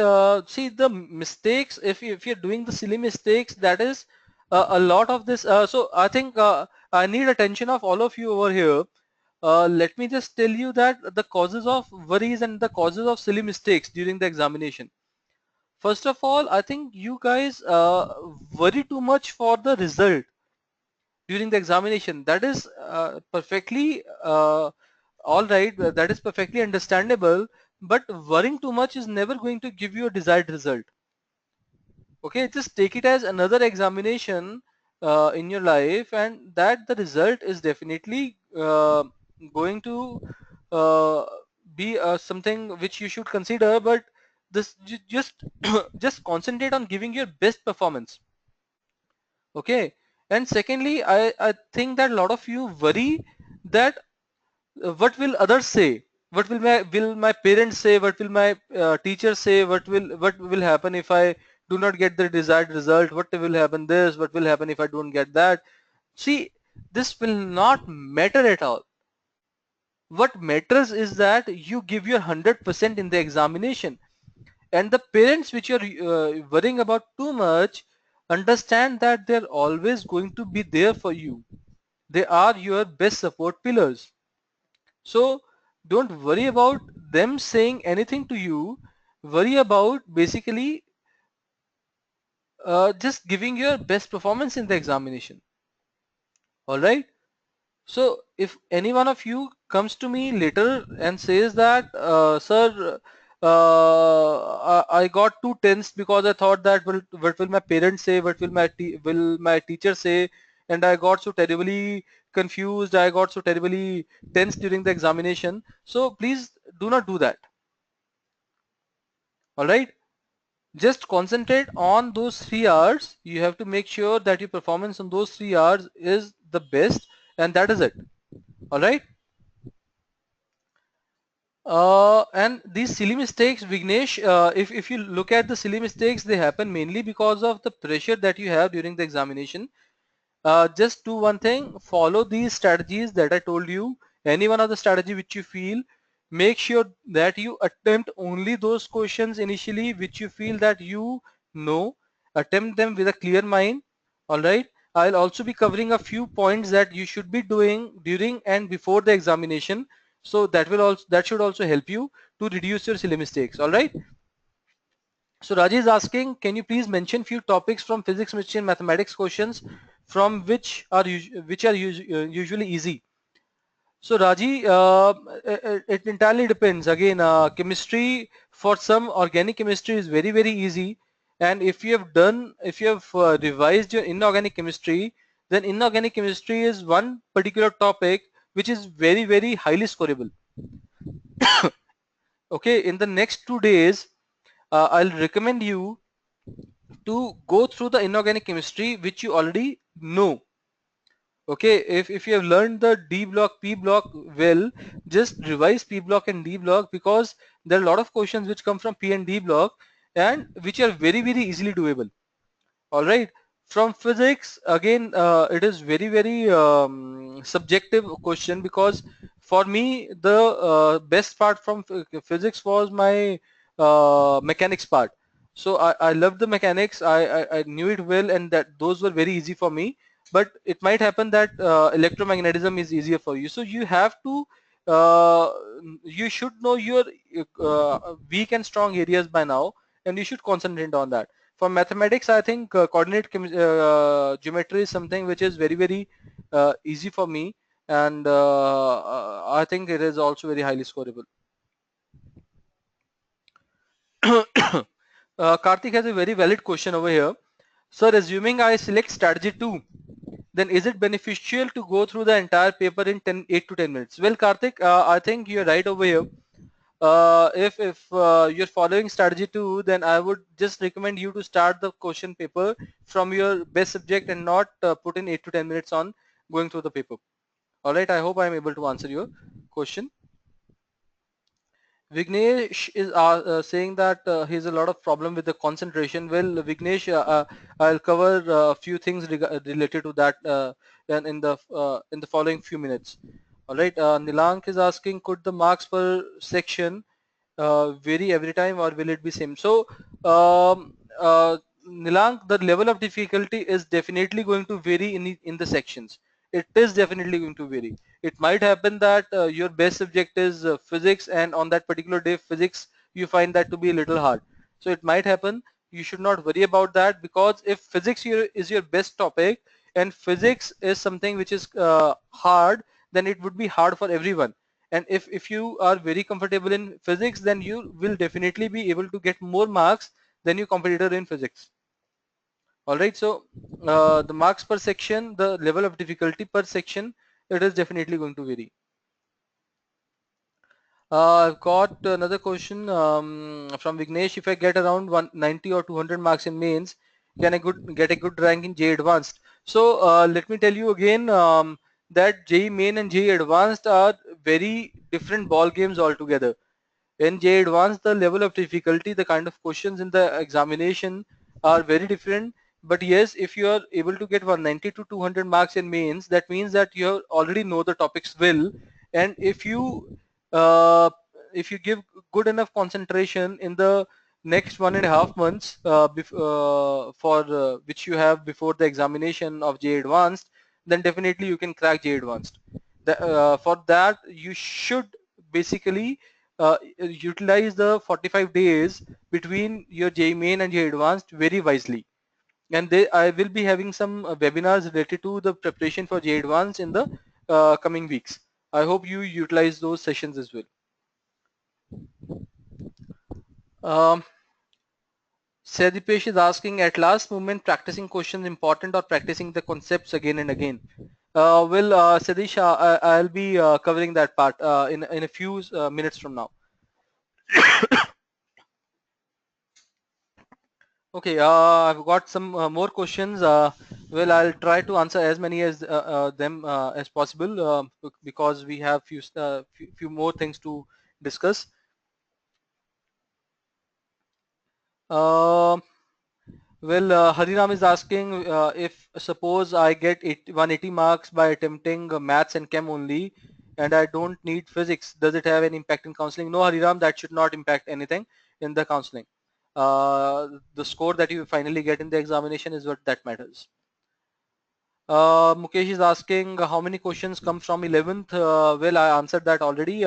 see the mistakes, if you're doing the silly mistakes, that is a lot of this. So I think I need attention of all of you over here. Let me just tell you that the causes of worries and the causes of silly mistakes during the examination. First of all, I think you guys worry too much for the result during the examination. That is perfectly all right. That is perfectly understandable. But worrying too much is never going to give you a desired result. Okay, just take it as another examination in your life, and that the result is definitely going to uh, be something which you should consider. But this just just concentrate on giving your best performance. Okay, and secondly, I think that a lot of you worry that what will others say, what will my parents say, what will my teachers say, what will happen if I do not get the desired result, what will happen this, what will happen if I don't get that. See, this will not matter at all. What matters is that you give your 100% in the examination, and the parents which you're worrying about too much, understand that they're always going to be there for you. They are your best support pillars. So don't worry about them saying anything to you. Worry about basically just giving your best performance in the examination. All right. So if any one of you comes to me later and says that, sir, I got 2 10s because I thought that what will my parents say, what will my teacher say, and I got so terribly confused, I got so terribly tense during the examination. So please do not do that. All right. Just concentrate on those 3 hours. You have to make sure that your performance on those 3 hours is the best, and that is it. All right. And these silly mistakes, Vignesh, if you look at the silly mistakes, they happen mainly because of the pressure that you have during the examination. Just do one thing, follow these strategies that I told you. Any one of the strategy which you feel, make sure that you attempt only those questions initially which you feel that you know. Attempt them with a clear mind. All right. I'll also be covering a few points that you should be doing during and before the examination. So that should also help you to reduce your silly mistakes. All right. So Raji is asking, can you please mention few topics from physics, chemistry, and mathematics questions from which are usually easy? So Raji, it entirely depends. Again, chemistry for some organic chemistry is very easy, and if you have revised your inorganic chemistry, then inorganic chemistry is one particular topic which is very highly scoreable. Okay, in the next 2 days, I'll recommend you to go through the inorganic chemistry which you already know. Okay, if you have learned the D block, P block well, just revise P block and D block, because there are a lot of questions which come from P and D block and which are very easily doable. All right. From physics, again, it is very subjective question, because for me the best part from physics was my mechanics part. So I loved the mechanics. I knew it well, and that those were very easy for me. But it might happen that electromagnetism is easier for you. So you have to uh, you should know your weak and strong areas by now, and you should concentrate on that. For mathematics, I think coordinate geometry is something which is very, very easy for me, and I think it is also very highly scoreable. Karthik has a very valid question over here. Sir, assuming I select strategy 2, then is it beneficial to go through the entire paper in 8 to 10 minutes? Well, Karthik, I think you're right over here. If you're following strategy 2, then I would just recommend you to start the question paper from your best subject and not put in 8 to 10 minutes on going through the paper. All right, I hope I'm able to answer your question. Vignesh is saying that he has a lot of problem with the concentration. Well, Vignesh, I'll cover a few things related to that in the following few minutes. All right. Nilank is asking, could the marks per section vary every time, or will it be same? So, um, uh, Nilank, the level of difficulty is definitely going to vary in the sections. It is definitely going to vary. It might happen that your best subject is physics, and on that particular day physics you find that to be a little hard. So it might happen. You should not worry about that, because if physics is your best topic and physics is something which is hard, then it would be hard for everyone. And if you are very comfortable in physics, then you will definitely be able to get more marks than your competitor in physics. All right, so the marks per section, the level of difficulty per section, it is definitely going to vary. I've got another question from Vignesh. If I get around 190 or 200 marks in mains, can I get a good rank in JEE Advanced? So let me tell you again that JEE Main and JEE Advanced are very different ball games altogether. In JEE Advanced, the level of difficulty, the kind of questions in the examination are very different. But yes, if you are able to get 190 to 200 marks in mains, that means that you already know the topics well. And uh, if you give good enough concentration in the next 1.5 months for which you have before the examination of JEE Advanced, then definitely you can crack JEE Advanced. For that, you should basically utilize the 45 days between your JEE Main and JEE Advanced very wisely. And I will be having some webinars related to the preparation for JEE Advanced in the coming weeks. I hope you utilize those sessions as well. Um, Sadipesh is asking, at last moment, practicing questions important or practicing the concepts again and again? Well, Sadish, I'll be covering that part in a few minutes from now. Okay, I've got some more questions. Well, I'll try to answer as many as them as possible because we have few more things to discuss. Uh, well, Hariram is asking if suppose I get 180 marks by attempting maths and chem only, and I don't need physics, does it have any impact in counseling? No, Hariram, that should not impact anything in the counseling. The score that you finally get in the examination is what that matters. Mukesh is asking how many questions come from 11th. Well, I answered that already.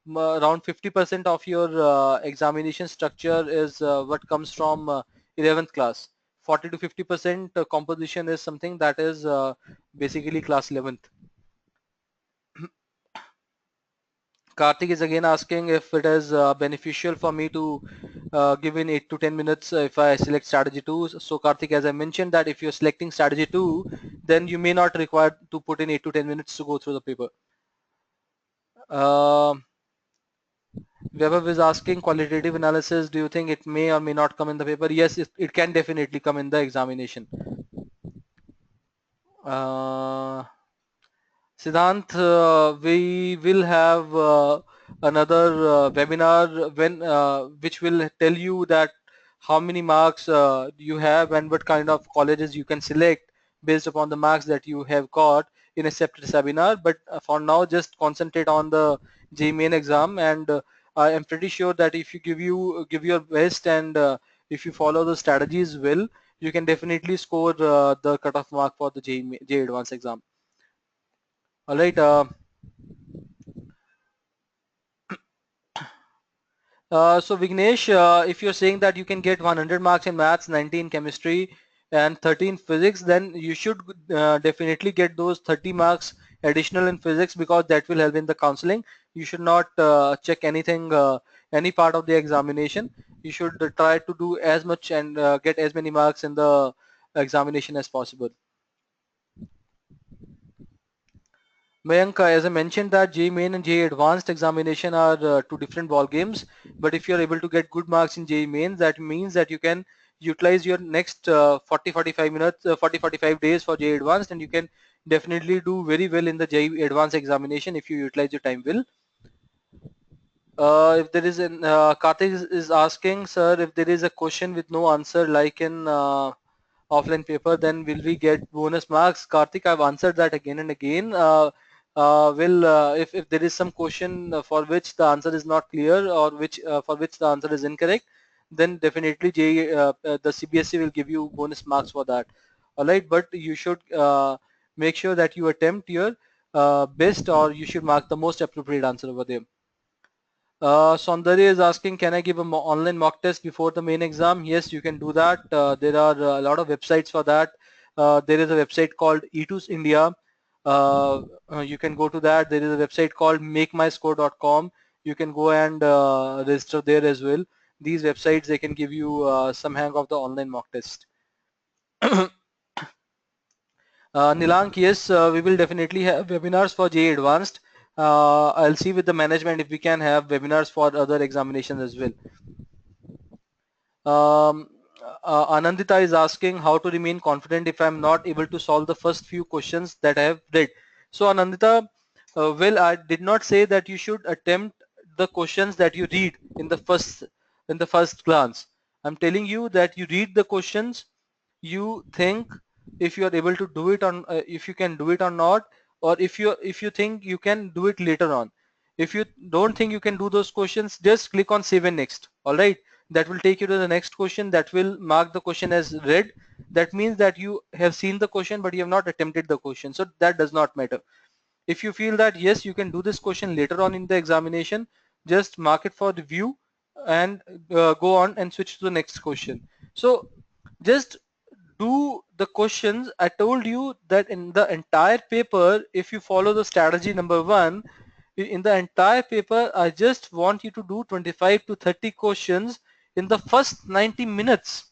Around 50% of your examination structure is what comes from 11th class. 40 to 50% composition is something that is basically class 11th. Karthik is again asking if it is beneficial for me to give in 8 to 10 minutes if I select strategy 2. So Karthik, as I mentioned, that if you're selecting strategy 2, then you may not require to put in 8 to 10 minutes to go through the paper. Weber is asking qualitative analysis, do you think it may or may not come in the paper? Yes, it can definitely come in the examination. Siddhant, we will have another webinar which will tell you that how many marks you have and what kind of colleges you can select based upon the marks that you have got in a separate webinar. But for now, just concentrate on the JEE main exam, and I am pretty sure that if you give your best and if you follow the strategies well, you can definitely score the cutoff mark for the JEE advanced exam. All right. So Vignesh, if you're saying that you can get 100 marks in maths, 90 in chemistry, and 30 in physics, then you should definitely get those 30 marks additional in physics, because that will help in the counseling. You should not check anything, any part of the examination. You should try to do as much and get as many marks in the examination as possible. Mayank, as I mentioned that JEE Main and JEE Advanced examination are two different ball games. But if you're able to get good marks in JEE Main, that means that you can utilize your next 40-45 minutes, 40-45 days for JEE Advanced, and you can definitely do very well in the JEE Advanced examination if you utilize your time well. If there is an Karthik is asking, sir, if there is a question with no answer like in offline paper, then will we get bonus marks? Karthik, I've answered that again and again. If there is some question for which the answer is not clear, or which for which the answer is incorrect, then definitely the CBSE will give you bonus marks for that. All right, but you should make sure that you attempt your best, or you should mark the most appropriate answer over there. Saundarya is asking, can I give an online mock test before the main exam? Yes, you can do that. There are a lot of websites for that. There is a website called E2 India. You can go to that. There is a website called makemyscore.com. You can go and register there as well. These websites, they can give you some hang of the online mock test. Nilank, yes, we will definitely have webinars for JEE Advanced. I'll see with the management if we can have webinars for other examinations as well. Anandita is asking how to remain confident if I'm not able to solve the first few questions that I have read. So Anandita, well, I did not say that you should attempt the questions that you read in the first glance. I'm telling you that you read the questions, you think if you are able to do it on, if you can do it or not, or if you think you can do it later on. If you don't think you can do those questions, just click on save and next. All right, that will take you to the next question, that will mark the question as read. That means that you have seen the question but you have not attempted the question, so that does not matter. If you feel that yes, you can do this question later on in the examination, just mark it for review and go on and switch to the next question. So just do the questions. I told you that in the entire paper, if you follow the strategy number 1, in the entire paper, I just want you to do 25 to 30 questions in the first 90 minutes.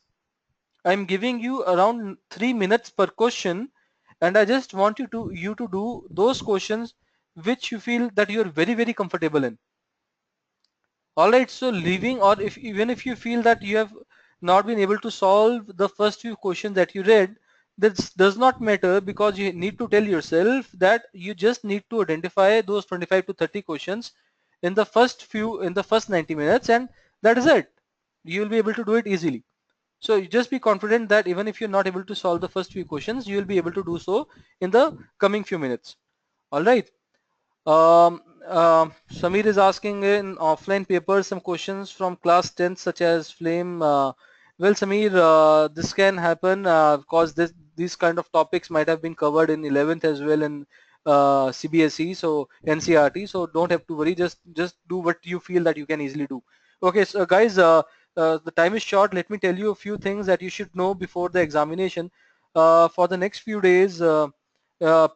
I'm giving you around 3 minutes per question, and I just want you to do those questions which you feel that you are very comfortable in. All right, so leaving, or if even if you feel that you have not been able to solve the first few questions that you read, this does not matter, because you need to tell yourself that you just need to identify those 25 to 30 questions in the first 90 minutes, and that is it. You will be able to do it easily. So you just be confident that even if you're not able to solve the first few questions, you will be able to do so in the coming few minutes. All right. Samir is asking in offline papers some questions from class 10th such as flame. Well, Samir, this can happen because these kind of topics might have been covered in 11th as well in CBSE, so NCRT. So don't have to worry. Just do what you feel that you can easily do. Okay, so guys, the time is short. Let me tell you a few things that you should know before the examination. For the next few days,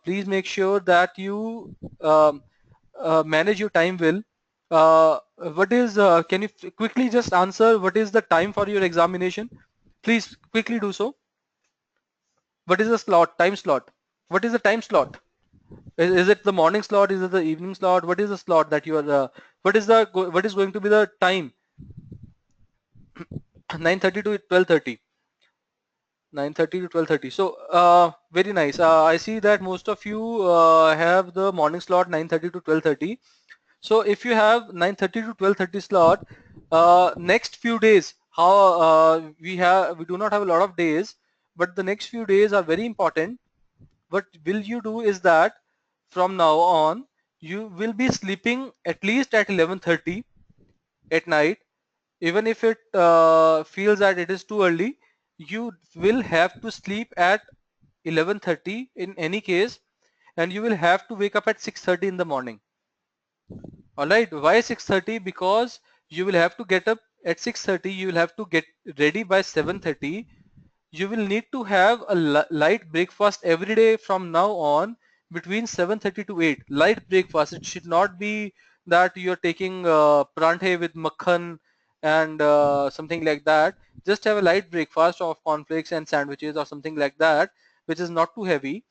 please make sure that you um, manage your time well. Can you quickly just answer what is the time for your examination? Please quickly do so. What is the time slot? What is the time slot? Is it the morning slot? Is it the evening slot? What is the slot that you are, what is going to be the time? 9:30 to 12:30. 9:30 to 12:30. So very nice. I see that most of you have the morning slot 9:30 to 12:30. So if you have 9:30 to 12:30 slot, next few days, how we do not have a lot of days, but the next few days are very important. What will you do is that from now on, you will be sleeping at least at 11:30 at night. Even if it feels that it is too early, you will have to sleep at 11:30 in any case, and you will have to wake up at 6:30 in the morning. All right, why 6:30? Because you will have to get up at 6:30, you will have to get ready by 7:30. You will need to have a light breakfast every day from now on between 7:30 to 8. Light breakfast. It should not be that you're taking pranthe with makhan and something like that. Just have a light breakfast of cornflakes and sandwiches or something like that, which is not too heavy.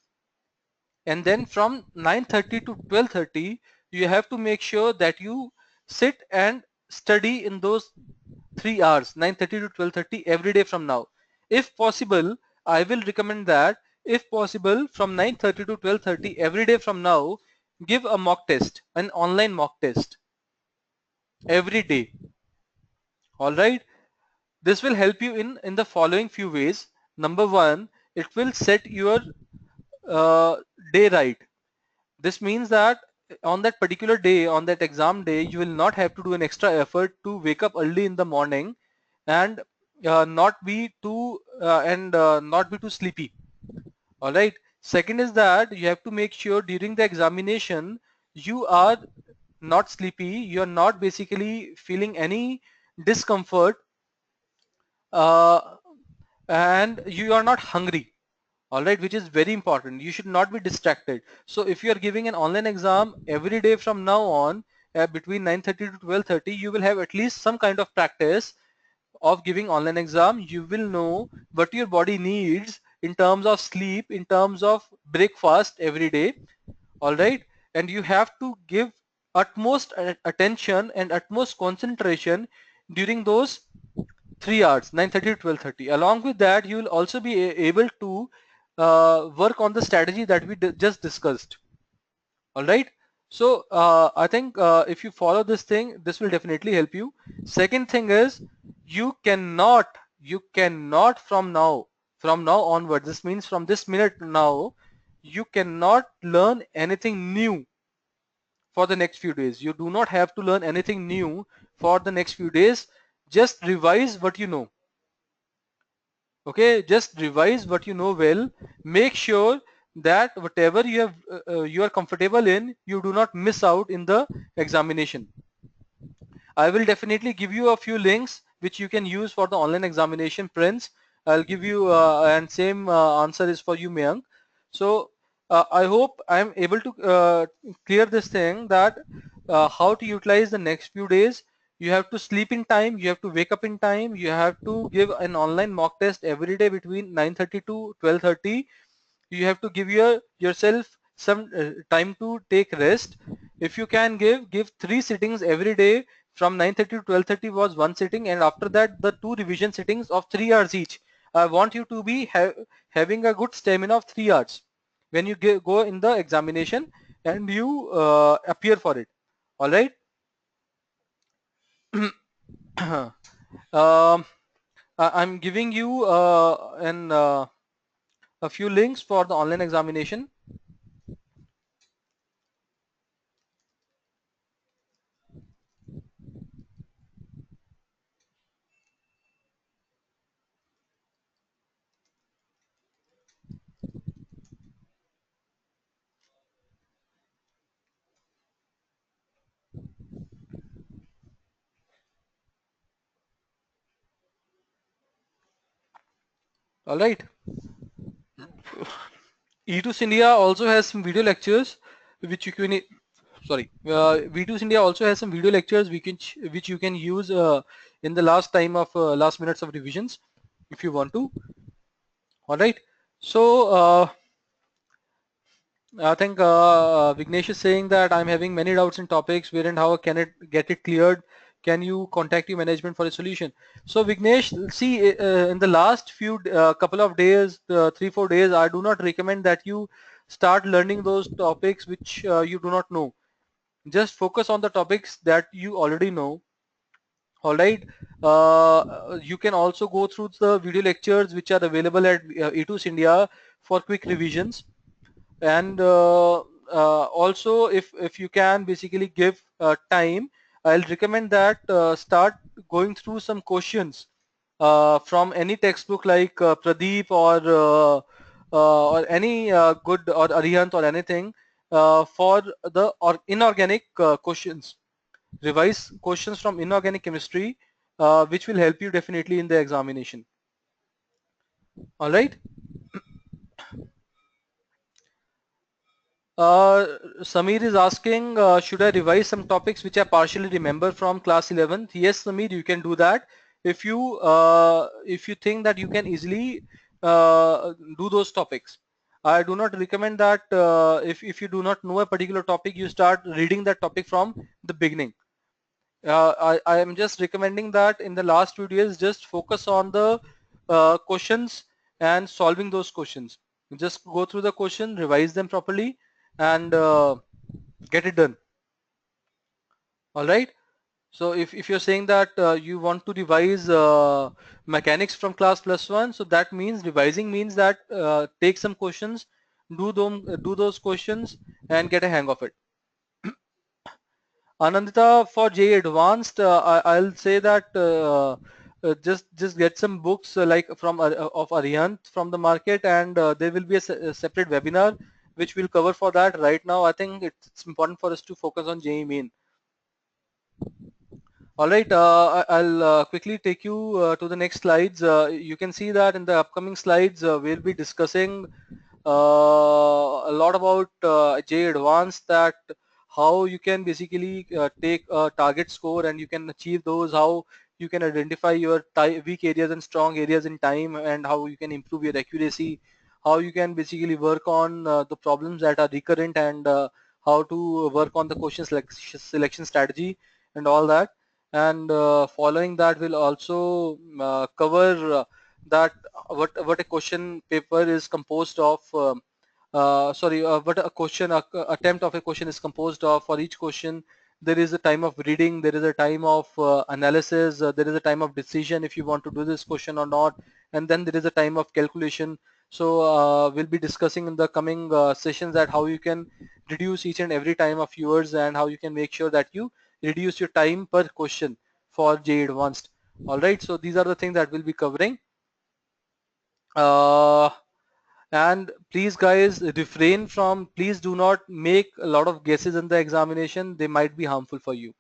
And then from 9:30 to 12:30, you have to make sure that you sit and study in those 3 hours, 9:30 to 12:30 every day from now. If possible, I will recommend that if possible from 9:30 to 12:30 every day from now, give a mock test, an online mock test every day. All right. This will help you in the following few ways. Number one, it will set your uh, day right. This means that on that particular day, on that exam day, you will not have to do an extra effort to wake up early in the morning and not be too sleepy. All right. Second is that you have to make sure during the examination you are not sleepy. You are not basically feeling any discomfort, uh, and you are not hungry. All right, which is very important. You should not be distracted. So if you are giving an online exam every day from now on, between 9:30 to 12:30, you will have at least some kind of practice of giving online exam. You will know what your body needs in terms of sleep, in terms of breakfast every day. All right, and you have to give utmost attention and utmost concentration during those 3 hours, 9:30 to 12:30. Along with that, you will also be able to work on the strategy that we just discussed. All right. So I think if you follow this thing, this will definitely help you. Second thing is you cannot from now onward. This means from this minute now, you cannot learn anything new for the next few days. You do not have to learn anything new for the next few days. Just revise what you know. Okay, just revise what you know well. Make sure that whatever you are comfortable in, you do not miss out in the examination. I will definitely give you a few links which you can use for the online examination prints. I'll give you and same answer is for you, Mayank. So I hope I'm able to clear this thing that how to utilize the next few days. You have to sleep in time, you have to wake up in time, you have to give an online mock test every day between 9:30 to 12:30. You have to give yourself some time to take rest. If you can give 3 sittings every day from 9:30 to 12:30 was one sitting, and after that the 2 revision sittings of 3 hours each. I want you to be having a good stamina of 3 hours when you go in the examination and you appear for it. All right. I'm giving you a few links for the online examination. All right. E2s India also has some video lectures which you can V2s India also has some video lectures which you can use in the last time of last minutes of revisions if you want to. All right. So I think Vignesh is saying that I'm having many doubts in topics where and how can it get it cleared. Can you contact your management for a solution? So Vignesh, see, in the last few couple of days, 3-4 days, I do not recommend that you start learning those topics which you do not know. Just focus on the topics that you already know. All right. You can also go through the video lectures which are available at E2s India for quick revisions. And also if you can basically give time, I'll recommend that start going through some questions from any textbook like Pradeep or any good or Arihant or anything for the inorganic questions. revise questions from inorganic chemistry, which will help you definitely in the examination. All right. Samir is asking, should I revise some topics which I partially remember from class 11th? Yes, Samir, you can do that. If you think that you can easily do those topics. I do not recommend that if you do not know a particular topic, you start reading that topic from the beginning. I am just recommending that in the last few days, just focus on the questions and solving those questions. Just go through the question, revise them properly, and get it done. All right. So if you're saying that you want to revise mechanics from class +1, so that means revising means that take some questions, do those questions, and get a hang of it. Anandita, for JEE Advanced, I'll say that just get some books like from of Arihant from the market, and there will be a separate webinar which we'll cover for that. Right now, I think it's important for us to focus on JEE Main. All right, I'll quickly take you to the next slides. You can see that in the upcoming slides, we'll be discussing a lot about JEE Advanced, that how you can basically take a target score and you can achieve those, how you can identify your weak areas and strong areas in time, and how you can improve your accuracy, how you can basically work on the problems that are recurrent, and how to work on the question selection strategy and all that. And following that, we'll also cover that what a question paper is composed of, what a question attempt of a question is composed of. For each question there is a time of reading, there is a time of analysis, there is a time of decision if you want to do this question or not, and then there is a time of calculation. So we'll be discussing in the coming sessions that how you can reduce each and every time of yours, and how you can make sure that you reduce your time per question for JEE Advanced. All right, so these are the things that we'll be covering. And please guys, refrain from, please do not make a lot of guesses in the examination. They might be harmful for you.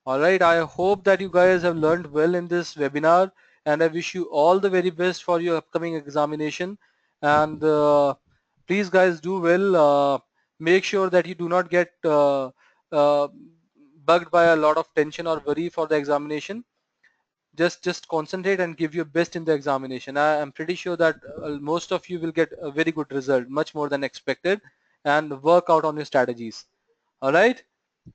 All right, I hope that you guys have learned well in this webinar, and I wish you all the very best for your upcoming examination. And please guys, do well. Make sure that you do not get uh, bugged by a lot of tension or worry for the examination. Just concentrate and give your best in the examination. I am pretty sure that most of you will get a very good result, much more than expected, and work out on your strategies. All right,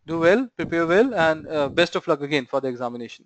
do well, prepare well, and best of luck again for the examination.